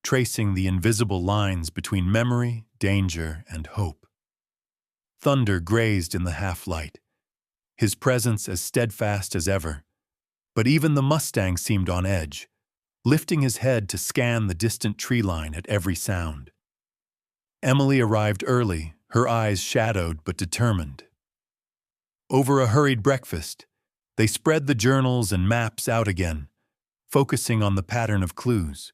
Speaker 1: tracing the invisible lines between memory, danger, and hope. Thunder grazed in the half-light, his presence as steadfast as ever, but even the Mustang seemed on edge, lifting his head to scan the distant tree line at every sound. Emily arrived early, her eyes shadowed but determined. Over a hurried breakfast, they spread the journals and maps out again, focusing on the pattern of clues.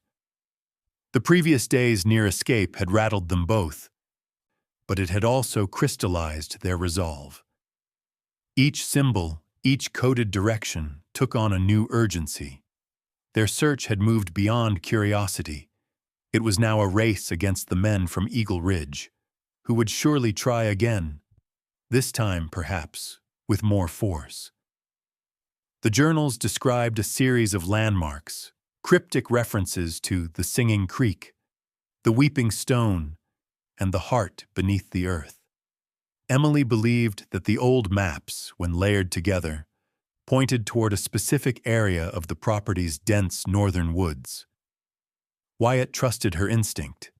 Speaker 1: The previous day's near escape had rattled them both, but it had also crystallized their resolve. Each symbol, each coded direction, took on a new urgency. Their search had moved beyond curiosity. It was now a race against the men from Eagle Ridge, who would surely try again, this time, perhaps, with more force. The journals described a series of landmarks, cryptic references to the Singing Creek, the Weeping Stone, and the heart beneath the earth. Emily believed that the old maps, when layered together, pointed toward a specific area of the property's dense northern woods. Wyatt trusted her instinct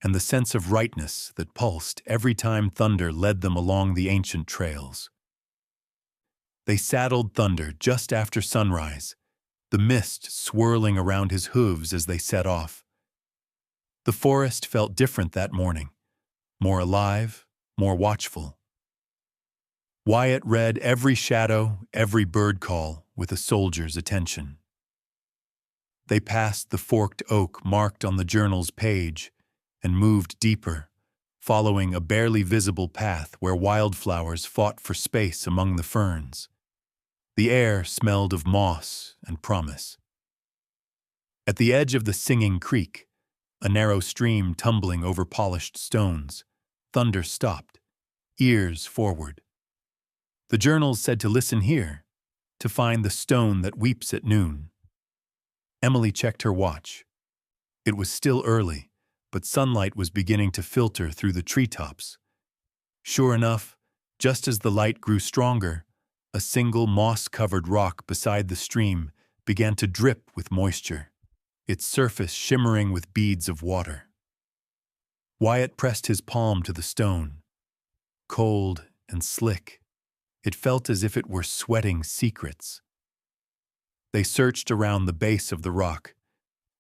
Speaker 1: and the sense of rightness that pulsed every time Thunder led them along the ancient trails. They saddled Thunder just after sunrise, the mist swirling around his hooves as they set off. The forest felt different that morning, more alive, more watchful. Wyatt read every shadow, every bird call with a soldier's attention. They passed the forked oak marked on the journal's page and moved deeper, following a barely visible path where wildflowers fought for space among the ferns. The air smelled of moss and promise. At the edge of the Singing Creek, a narrow stream tumbling over polished stones, Thunder stopped, ears forward. The journals said to listen here, to find the stone that weeps at noon. Emily checked her watch. It was still early, but sunlight was beginning to filter through the treetops. Sure enough, just as the light grew stronger, a single moss-covered rock beside the stream began to drip with moisture, its surface shimmering with beads of water. Wyatt pressed his palm to the stone. Cold and slick, it felt as if it were sweating secrets. They searched around the base of the rock,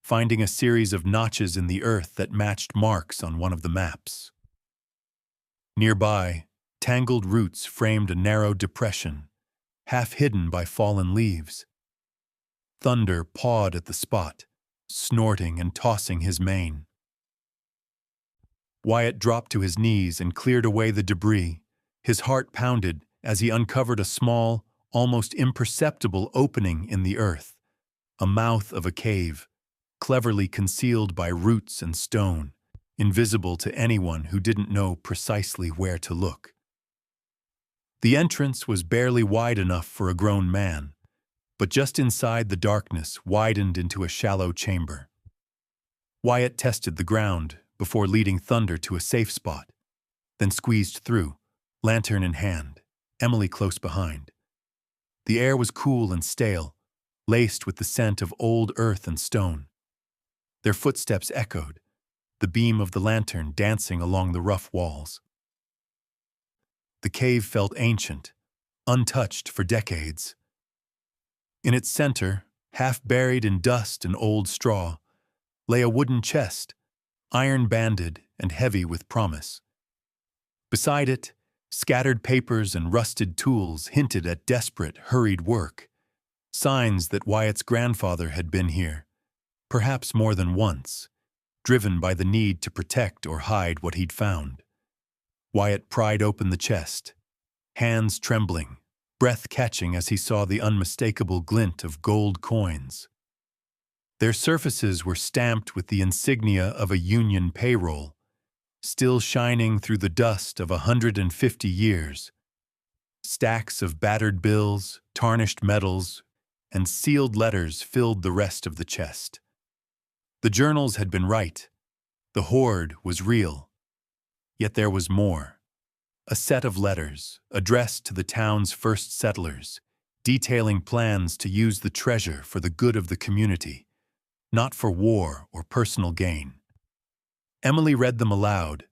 Speaker 1: finding a series of notches in the earth that matched marks on one of the maps. Nearby, tangled roots framed a narrow depression, half hidden by fallen leaves. Thunder pawed at the spot, snorting and tossing his mane. Wyatt dropped to his knees and cleared away the debris. His heart pounded as he uncovered a small, almost imperceptible opening in the earth, a mouth of a cave, cleverly concealed by roots and stone, invisible to anyone who didn't know precisely where to look. The entrance was barely wide enough for a grown man, but just inside the darkness widened into a shallow chamber. Wyatt tested the ground before leading Thunder to a safe spot, then squeezed through, lantern in hand, Emily close behind. The air was cool and stale, laced with the scent of old earth and stone. Their footsteps echoed, the beam of the lantern dancing along the rough walls. The cave felt ancient, untouched for decades. In its center, half buried in dust and old straw, lay a wooden chest, iron-banded and heavy with promise. Beside it, scattered papers and rusted tools hinted at desperate, hurried work, signs that Wyatt's grandfather had been here, perhaps more than once, driven by the need to protect or hide what he'd found. Wyatt pried open the chest, hands trembling, breath catching as he saw the unmistakable glint of gold coins. Their surfaces were stamped with the insignia of a Union payroll, still shining through the dust of 150 years. Stacks of battered bills, tarnished medals, and sealed letters filled the rest of the chest. The journals had been right. The hoard was real. Yet there was more. A set of letters, addressed to the town's first settlers, detailing plans to use the treasure for the good of the community, not for war or personal gain. Emily read them aloud,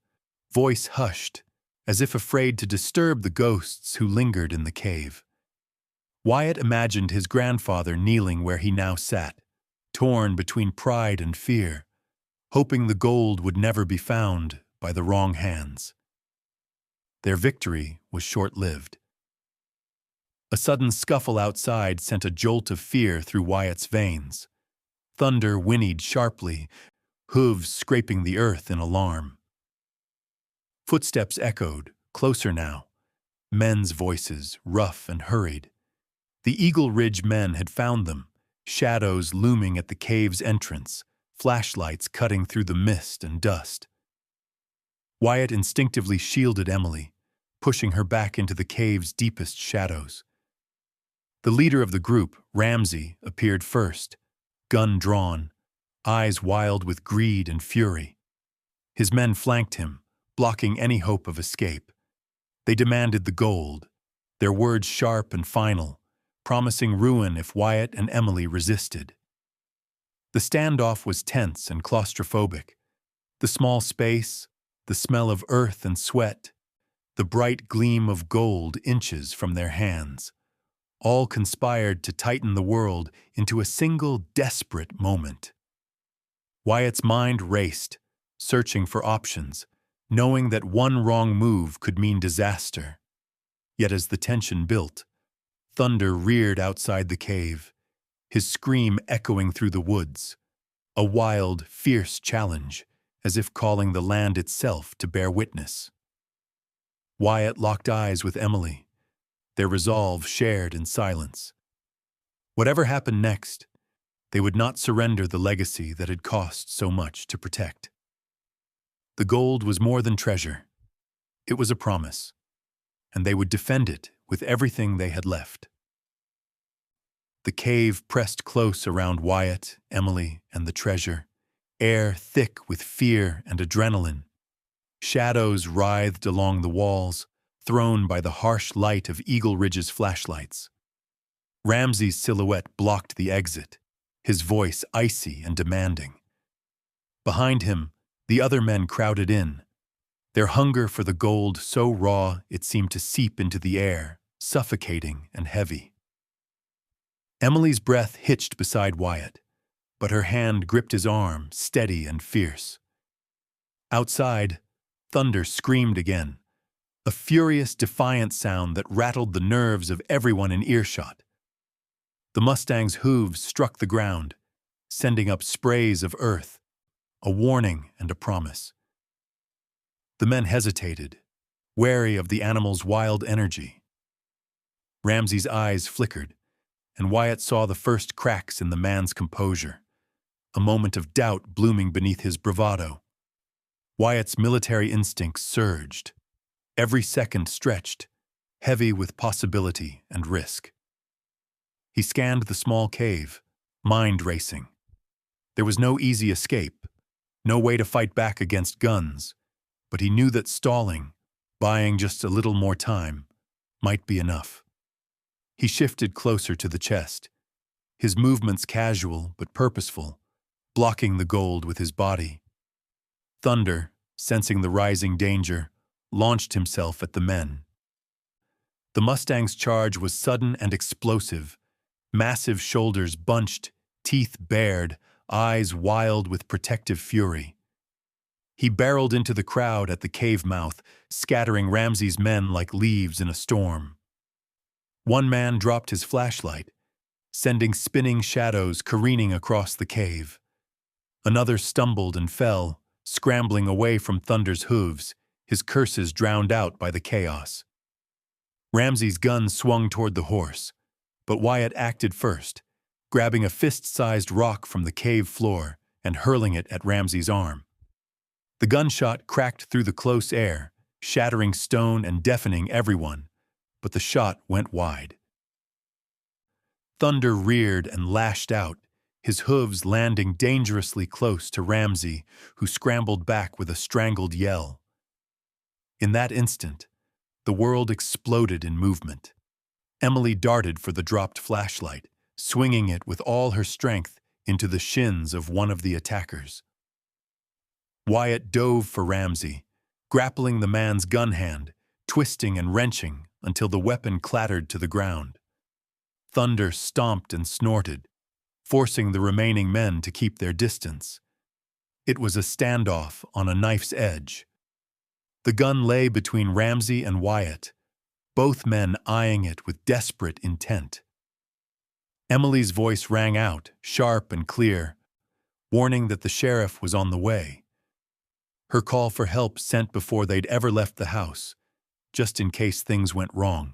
Speaker 1: voice hushed, as if afraid to disturb the ghosts who lingered in the cave. Wyatt imagined his grandfather kneeling where he now sat, torn between pride and fear, hoping the gold would never be found by the wrong hands. Their victory was short-lived. A sudden scuffle outside sent a jolt of fear through Wyatt's veins. Thunder whinnied sharply, hooves scraping the earth in alarm. Footsteps echoed, closer now, men's voices, rough and hurried. The Eagle Ridge men had found them, shadows looming at the cave's entrance, flashlights cutting through the mist and dust. Wyatt instinctively shielded Emily, pushing her back into the cave's deepest shadows. The leader of the group, Ramsey, appeared first, gun drawn, eyes wild with greed and fury. His men flanked him, blocking any hope of escape. They demanded the gold, their words sharp and final, promising ruin if Wyatt and Emily resisted. The standoff was tense and claustrophobic. The small space, the smell of earth and sweat, the bright gleam of gold inches from their hands, all conspired to tighten the world into a single desperate moment. Wyatt's mind raced, searching for options, knowing that one wrong move could mean disaster. Yet as the tension built, thunder reared outside the cave, his scream echoing through the woods, a wild, fierce challenge, as if calling the land itself to bear witness. Wyatt locked eyes with Emily, their resolve shared in silence. Whatever happened next, they would not surrender the legacy that had cost so much to protect. The gold was more than treasure. It was a promise, and they would defend it with everything they had left. The cave pressed close around Wyatt, Emily, and the treasure, air thick with fear and adrenaline. Shadows writhed along the walls, thrown by the harsh light of Eagle Ridge's flashlights. Ramsey's silhouette blocked the exit, his voice icy and demanding. Behind him, the other men crowded in, their hunger for the gold so raw it seemed to seep into the air, suffocating and heavy. Emily's breath hitched beside Wyatt, but her hand gripped his arm, steady and fierce. Outside, thunder screamed again, a furious, defiant sound that rattled the nerves of everyone in earshot. The Mustang's hooves struck the ground, sending up sprays of earth, a warning and a promise. The men hesitated, wary of the animal's wild energy. Ramsey's eyes flickered, and Wyatt saw the first cracks in the man's composure, a moment of doubt blooming beneath his bravado. Wyatt's military instincts surged, every second stretched, heavy with possibility and risk. He scanned the small cave, mind racing. There was no easy escape, no way to fight back against guns, but he knew that stalling, buying just a little more time, might be enough. He shifted closer to the chest, his movements casual but purposeful, blocking the gold with his body. Thunder, sensing the rising danger, launched himself at the men. The Mustang's charge was sudden and explosive, massive shoulders bunched, teeth bared, eyes wild with protective fury. He barreled into the crowd at the cave mouth, scattering Ramsey's men like leaves in a storm. One man dropped his flashlight, sending spinning shadows careening across the cave. Another stumbled and fell, scrambling away from Thunder's hooves, his curses drowned out by the chaos. Ramsey's gun swung toward the horse, but Wyatt acted first, grabbing a fist-sized rock from the cave floor and hurling it at Ramsey's arm. The gunshot cracked through the close air, shattering stone and deafening everyone, but the shot went wide. Thunder reared and lashed out, his hooves landing dangerously close to Ramsey, who scrambled back with a strangled yell. In that instant, the world exploded in movement. Emily darted for the dropped flashlight, swinging it with all her strength into the shins of one of the attackers. Wyatt dove for Ramsey, grappling the man's gun hand, twisting and wrenching until the weapon clattered to the ground. Thunder stomped and snorted, forcing the remaining men to keep their distance. It was a standoff on a knife's edge. The gun lay between Ramsey and Wyatt, both men eyeing it with desperate intent. Emily's voice rang out, sharp and clear, warning that the sheriff was on the way. Her call for help sent before they'd ever left the house, just in case things went wrong.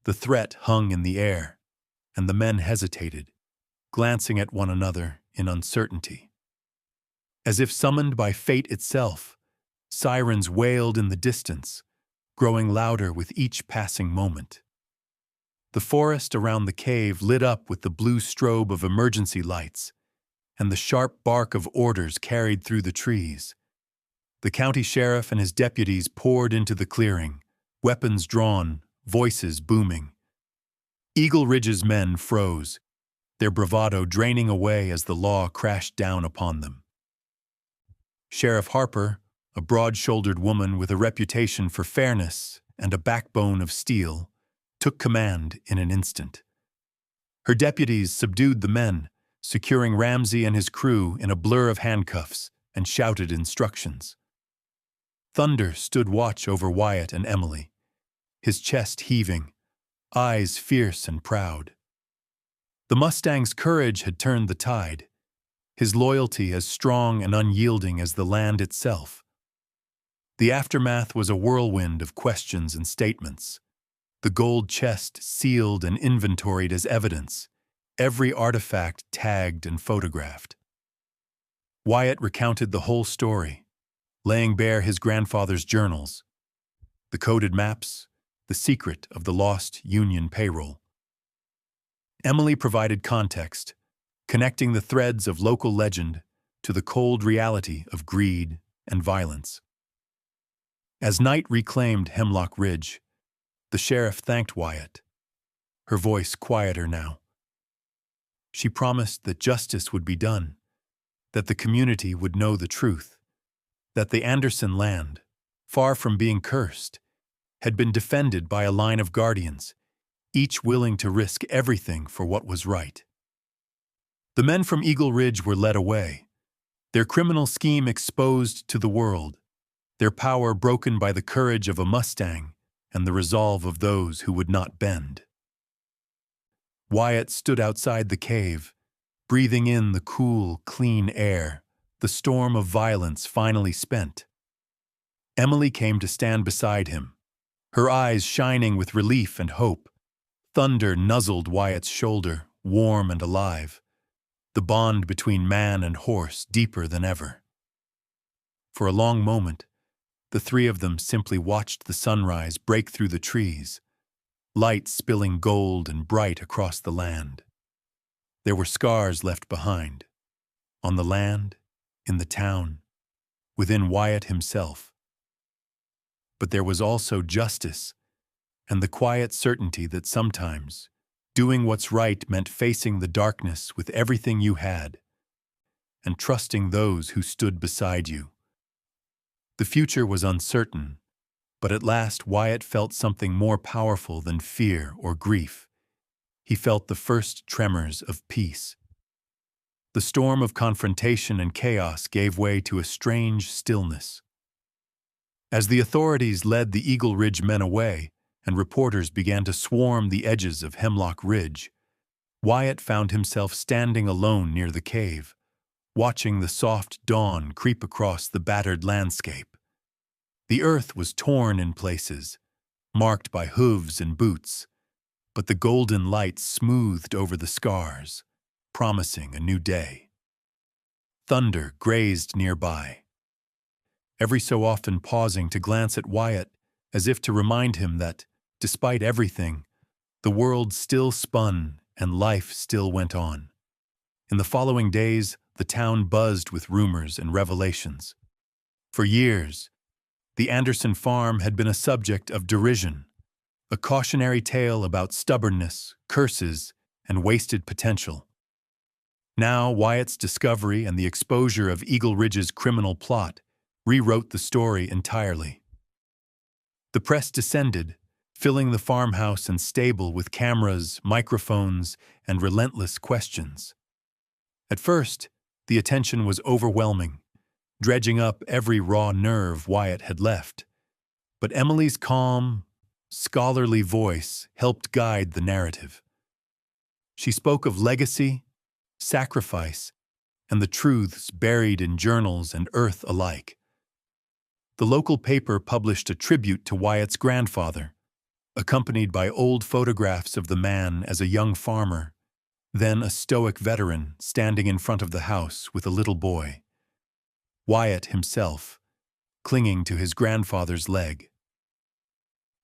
Speaker 1: The threat hung in the air, and the men hesitated, glancing at one another in uncertainty. As if summoned by fate itself, sirens wailed in the distance, growing louder with each passing moment. The forest around the cave lit up with the blue strobe of emergency lights, and the sharp bark of orders carried through the trees. The county sheriff and his deputies poured into the clearing, weapons drawn, voices booming. Eagle Ridge's men froze, their bravado draining away as the law crashed down upon them. Sheriff Harper, a broad-shouldered woman with a reputation for fairness and a backbone of steel, took command in an instant. Her deputies subdued the men, securing Ramsey and his crew in a blur of handcuffs, and shouted instructions. Thunder stood watch over Wyatt and Emily, his chest heaving, eyes fierce and proud. The Mustang's courage had turned the tide, his loyalty as strong and unyielding as the land itself. The aftermath was a whirlwind of questions and statements, the gold chest sealed and inventoried as evidence, every artifact tagged and photographed. Wyatt recounted the whole story, laying bare his grandfather's journals, the coded maps, the secret of the lost Union payroll. Emily provided context, connecting the threads of local legend to the cold reality of greed and violence. As night reclaimed Hemlock Ridge, the sheriff thanked Wyatt, her voice quieter now. She promised that justice would be done, that the community would know the truth, that the Anderson land, far from being cursed, had been defended by a line of guardians, each willing to risk everything for what was right. The men from Eagle Ridge were led away, their criminal scheme exposed to the world, their power broken by the courage of a Mustang and the resolve of those who would not bend. Wyatt stood outside the cave, breathing in the cool, clean air, the storm of violence finally spent. Emily came to stand beside him, her eyes shining with relief and hope. Thunder nuzzled Wyatt's shoulder, warm and alive, the bond between man and horse deeper than ever. For a long moment, the three of them simply watched the sunrise break through the trees, light spilling gold and bright across the land. There were scars left behind, on the land, in the town, within Wyatt himself. But there was also justice, and the quiet certainty that sometimes doing what's right meant facing the darkness with everything you had, and trusting those who stood beside you. The future was uncertain, but at last Wyatt felt something more powerful than fear or grief. He felt the first tremors of peace. The storm of confrontation and chaos gave way to a strange stillness. As the authorities led the Eagle Ridge men away, and reporters began to swarm the edges of Hemlock Ridge, Wyatt found himself standing alone near the cave, watching the soft dawn creep across the battered landscape. The earth was torn in places, marked by hooves and boots, but the golden light smoothed over the scars, promising a new day. Thunder grazed nearby, every so often pausing to glance at Wyatt as if to remind him that, despite everything, the world still spun and life still went on. In the following days, the town buzzed with rumors and revelations. For years, the Anderson farm had been a subject of derision, a cautionary tale about stubbornness, curses, and wasted potential. Now, Wyatt's discovery and the exposure of Eagle Ridge's criminal plot rewrote the story entirely. The press descended, filling the farmhouse and stable with cameras, microphones, and relentless questions. At first, the attention was overwhelming, dredging up every raw nerve Wyatt had left. But Emily's calm, scholarly voice helped guide the narrative. She spoke of legacy, sacrifice, and the truths buried in journals and earth alike. The local paper published a tribute to Wyatt's grandfather, accompanied by old photographs of the man as a young farmer, then a stoic veteran standing in front of the house with a little boy. Wyatt himself, clinging to his grandfather's leg.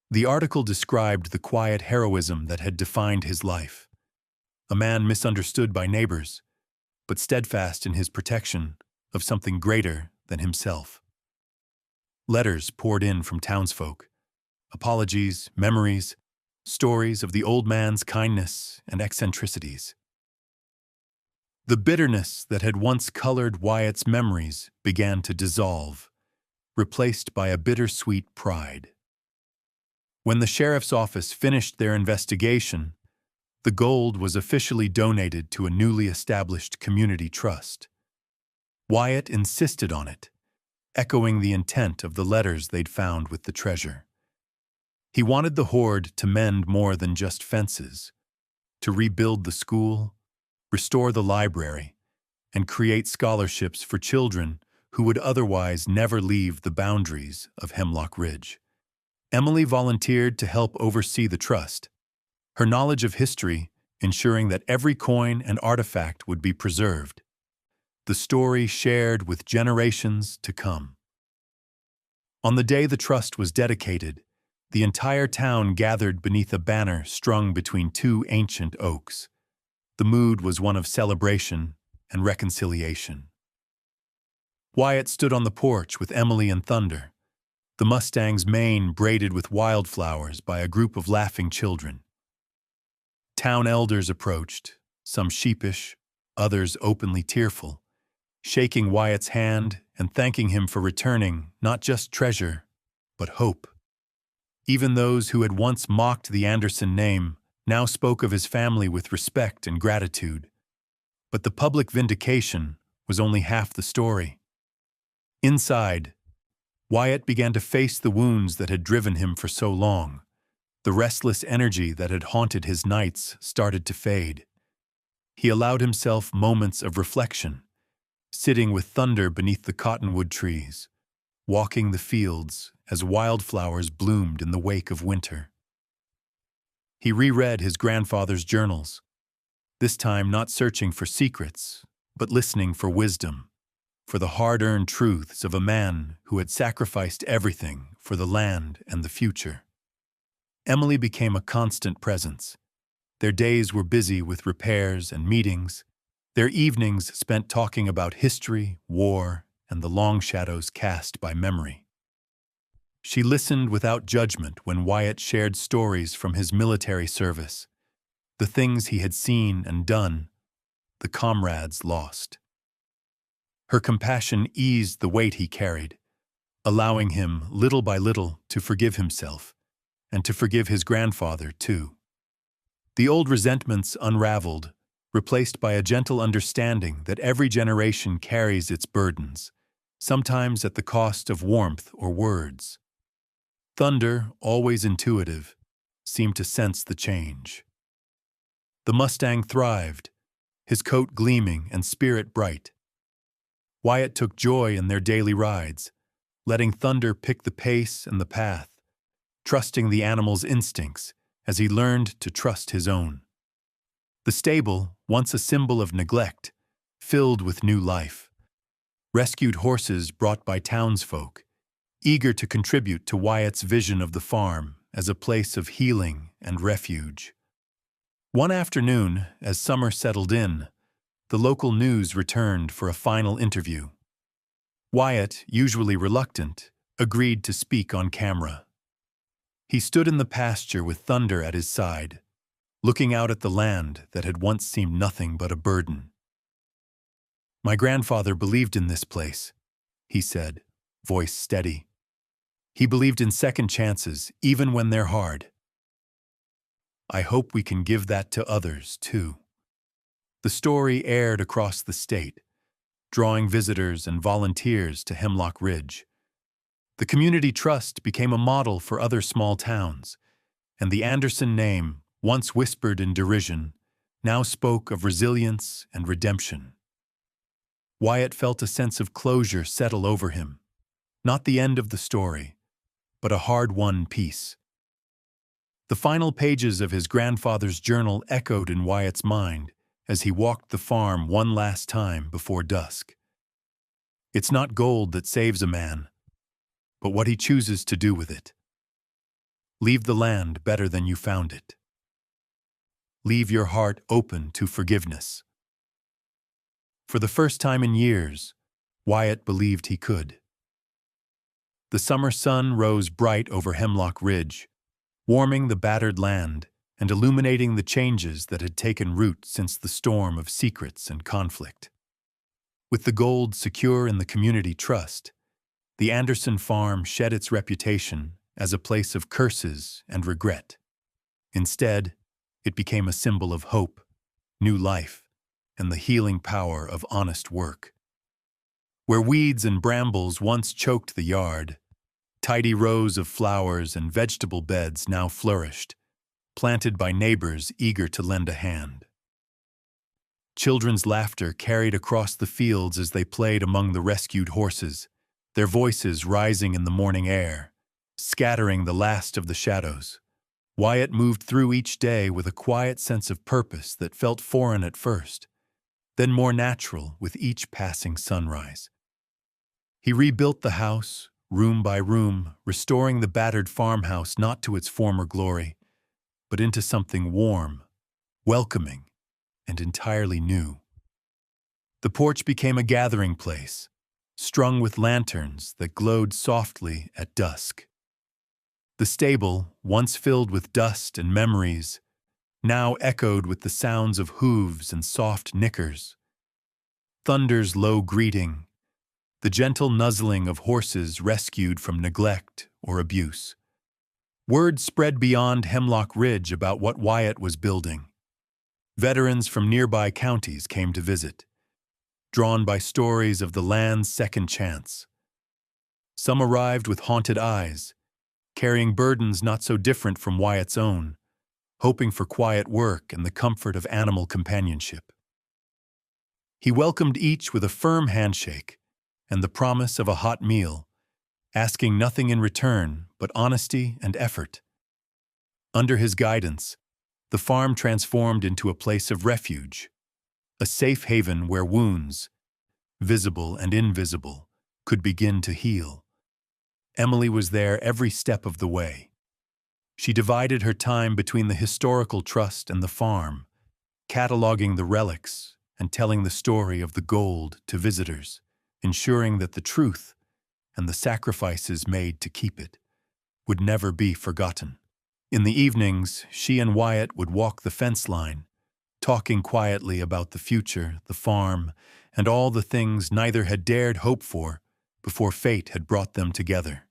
Speaker 1: The article described the quiet heroism that had defined his life. A man misunderstood by neighbors, but steadfast in his protection of something greater than himself. Letters poured in from townsfolk, apologies, memories, stories of the old man's kindness and eccentricities. The bitterness that had once colored Wyatt's memories began to dissolve, replaced by a bittersweet pride. When the sheriff's office finished their investigation, the gold was officially donated to a newly established community trust. Wyatt insisted on it, echoing the intent of the letters they'd found with the treasure. He wanted the hoard to mend more than just fences, to rebuild the school, restore the library, and create scholarships for children who would otherwise never leave the boundaries of Hemlock Ridge. Emily volunteered to help oversee the trust, her knowledge of history ensuring that every coin and artifact would be preserved, the story shared with generations to come. On the day the trust was dedicated, the entire town gathered beneath a banner strung between two ancient oaks. The mood was one of celebration and reconciliation. Wyatt stood on the porch with Emily and Thunder, the Mustang's mane braided with wildflowers by a group of laughing children. Town elders approached, some sheepish, others openly tearful, shaking Wyatt's hand and thanking him for returning not just treasure, but hope. Even those who had once mocked the Anderson name now spoke of his family with respect and gratitude. But the public vindication was only half the story. Inside, Wyatt began to face the wounds that had driven him for so long. The restless energy that had haunted his nights started to fade. He allowed himself moments of reflection, sitting with Thunder beneath the cottonwood trees, walking the fields as wildflowers bloomed in the wake of winter. He reread his grandfather's journals, this time not searching for secrets, but listening for wisdom, for the hard-earned truths of a man who had sacrificed everything for the land and the future. Emily became a constant presence. Their days were busy with repairs and meetings, their evenings spent talking about history, war, and the long shadows cast by memory. She listened without judgment when Wyatt shared stories from his military service, the things he had seen and done, the comrades lost. Her compassion eased the weight he carried, allowing him, little by little, to forgive himself, and to forgive his grandfather, too. The old resentments unraveled, replaced by a gentle understanding that every generation carries its burdens, sometimes at the cost of warmth or words. Thunder, always intuitive, seemed to sense the change. The Mustang thrived, his coat gleaming and spirit bright. Wyatt took joy in their daily rides, letting Thunder pick the pace and the path, trusting the animal's instincts as he learned to trust his own. The stable, once a symbol of neglect, filled with new life. Rescued horses brought by townsfolk, eager to contribute to Wyatt's vision of the farm as a place of healing and refuge. One afternoon, as summer settled in, the local news returned for a final interview. Wyatt, usually reluctant, agreed to speak on camera. He stood in the pasture with Thunder at his side, looking out at the land that had once seemed nothing but a burden. "My grandfather believed in this place," he said, voice steady. "He believed in second chances, even when they're hard. I hope we can give that to others, too." The story aired across the state, drawing visitors and volunteers to Hemlock Ridge. The community trust became a model for other small towns, and the Anderson name, once whispered in derision, now spoke of resilience and redemption. Wyatt felt a sense of closure settle over him, not the end of the story, but a hard-won peace. The final pages of his grandfather's journal echoed in Wyatt's mind as he walked the farm one last time before dusk. It's not gold that saves a man, but what he chooses to do with it. Leave the land better than you found it. Leave your heart open to forgiveness. For the first time in years, Wyatt believed he could. The summer sun rose bright over Hemlock Ridge, warming the battered land and illuminating the changes that had taken root since the storm of secrets and conflict. With the gold secure in the community trust, the Anderson farm shed its reputation as a place of curses and regret. Instead, it became a symbol of hope, new life, and the healing power of honest work. Where weeds and brambles once choked the yard, tidy rows of flowers and vegetable beds now flourished, planted by neighbors eager to lend a hand. Children's laughter carried across the fields as they played among the rescued horses, their voices rising in the morning air, scattering the last of the shadows. Wyatt moved through each day with a quiet sense of purpose that felt foreign at first, then more natural with each passing sunrise. He rebuilt the house, room by room, restoring the battered farmhouse not to its former glory, but into something warm, welcoming, and entirely new. The porch became a gathering place, strung with lanterns that glowed softly at dusk. The stable, once filled with dust and memories, now echoed with the sounds of hooves and soft nickers. Thunder's low greeting, the gentle nuzzling of horses rescued from neglect or abuse. Word spread beyond Hemlock Ridge about what Wyatt was building. Veterans from nearby counties came to visit, drawn by stories of the land's second chance. Some arrived with haunted eyes, carrying burdens not so different from Wyatt's own, hoping for quiet work and the comfort of animal companionship. He welcomed each with a firm handshake and the promise of a hot meal, asking nothing in return but honesty and effort. Under his guidance, the farm transformed into a place of refuge, a safe haven where wounds, visible and invisible, could begin to heal. Emily was there every step of the way. She divided her time between the historical trust and the farm, cataloging the relics and telling the story of the gold to visitors, ensuring that the truth and the sacrifices made to keep it would never be forgotten. In the evenings, she and Wyatt would walk the fence line, talking quietly about the future, the farm, and all the things neither had dared hope for before fate had brought them together.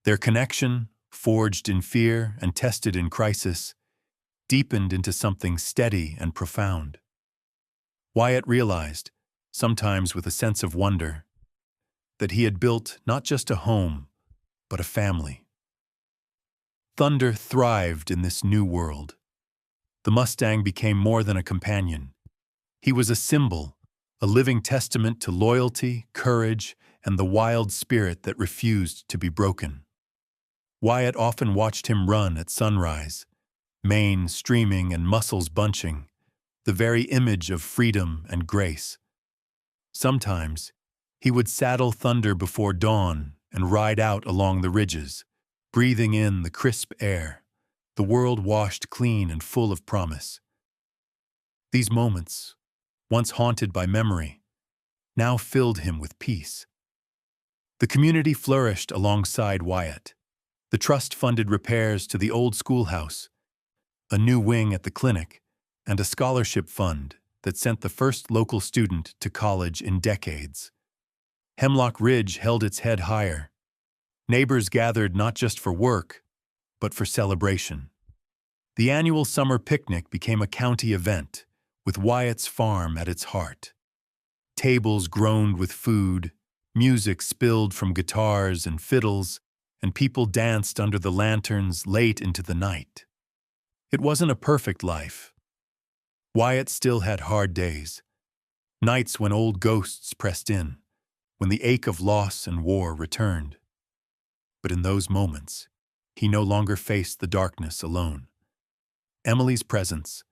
Speaker 1: Their connection, forged in fear and tested in crisis, deepened into something steady and profound. Wyatt realized, sometimes with a sense of wonder, that he had built not just a home, but a family. Thunder thrived in this new world. The Mustang became more than a companion. He was a symbol, a living testament to loyalty, courage, and the wild spirit that refused to be broken. Wyatt often watched him run at sunrise, mane streaming and muscles bunching, the very image of freedom and grace. Sometimes, he would saddle Thunder before dawn and ride out along the ridges, breathing in the crisp air, the world washed clean and full of promise. These moments, once haunted by memory, now filled him with peace. The community flourished alongside Wyatt. The trust funded repairs to the old schoolhouse, a new wing at the clinic, and a scholarship fund that sent the first local student to college in decades. Hemlock Ridge held its head higher. Neighbors gathered not just for work, but for celebration. The annual summer picnic became a county event, with Wyatt's farm at its heart. Tables groaned with food, music spilled from guitars and fiddles, and people danced under the lanterns late into the night. It wasn't a perfect life. Wyatt still had hard days, nights when old ghosts pressed in, when the ache of loss and war returned. But in those moments, he no longer faced the darkness alone. Emily's presence,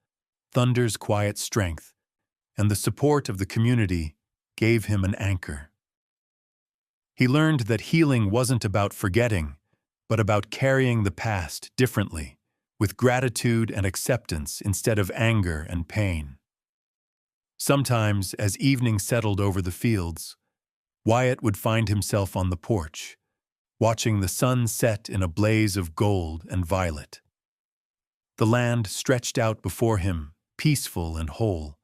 Speaker 1: Thunder's quiet strength, and the support of the community gave him an anchor. He learned that healing wasn't about forgetting, but about carrying the past differently, with gratitude and acceptance instead of anger and pain. Sometimes, as evening settled over the fields, Wyatt would find himself on the porch, watching the sun set in a blaze of gold and violet. The land stretched out before him, peaceful and whole,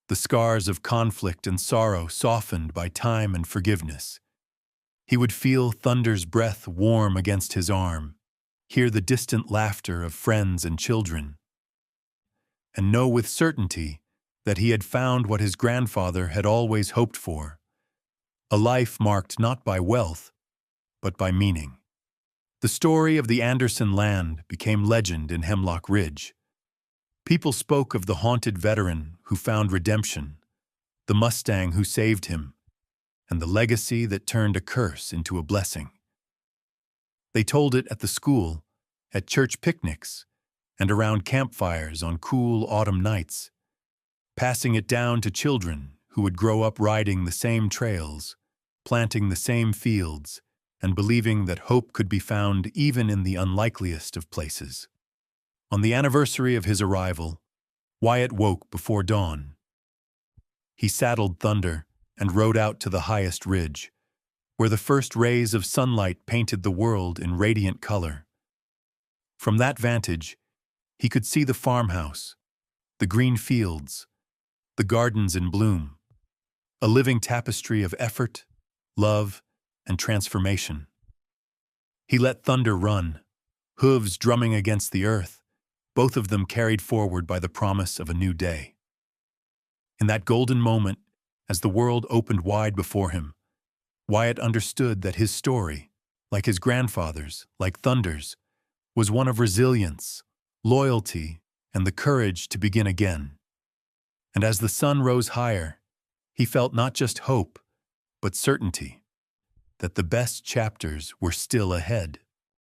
Speaker 1: the scars of conflict and sorrow softened by time and forgiveness. He would feel Thunder's breath warm against his arm, hear the distant laughter of friends and children, and know with certainty that he had found what his grandfather had always hoped for, a life marked not by wealth, but by meaning. The story of the Anderson land became legend in Hemlock Ridge. People spoke of the haunted veteran who found redemption, the Mustang who saved him, and the legacy that turned a curse into a blessing. They told it at the school, at church picnics, and around campfires on cool autumn nights, passing it down to children who would grow up riding the same trails, planting the same fields, and believing that hope could be found even in the unlikeliest of places. On the anniversary of his arrival, Wyatt woke before dawn. He saddled Thunder and rode out to the highest ridge, where the first rays of sunlight painted the world in radiant color. From that vantage, he could see the farmhouse, the green fields, the gardens in bloom, a living tapestry of effort, love, and transformation. He let Thunder run, hooves drumming against the earth, both of them carried forward by the promise of a new day. In that golden moment, as the world opened wide before him, Wyatt understood that his story, like his grandfather's, like Thunder's, was one of resilience, loyalty, and the courage to begin again. And as the sun rose higher, he felt not just hope, but certainty that the best chapters were still ahead.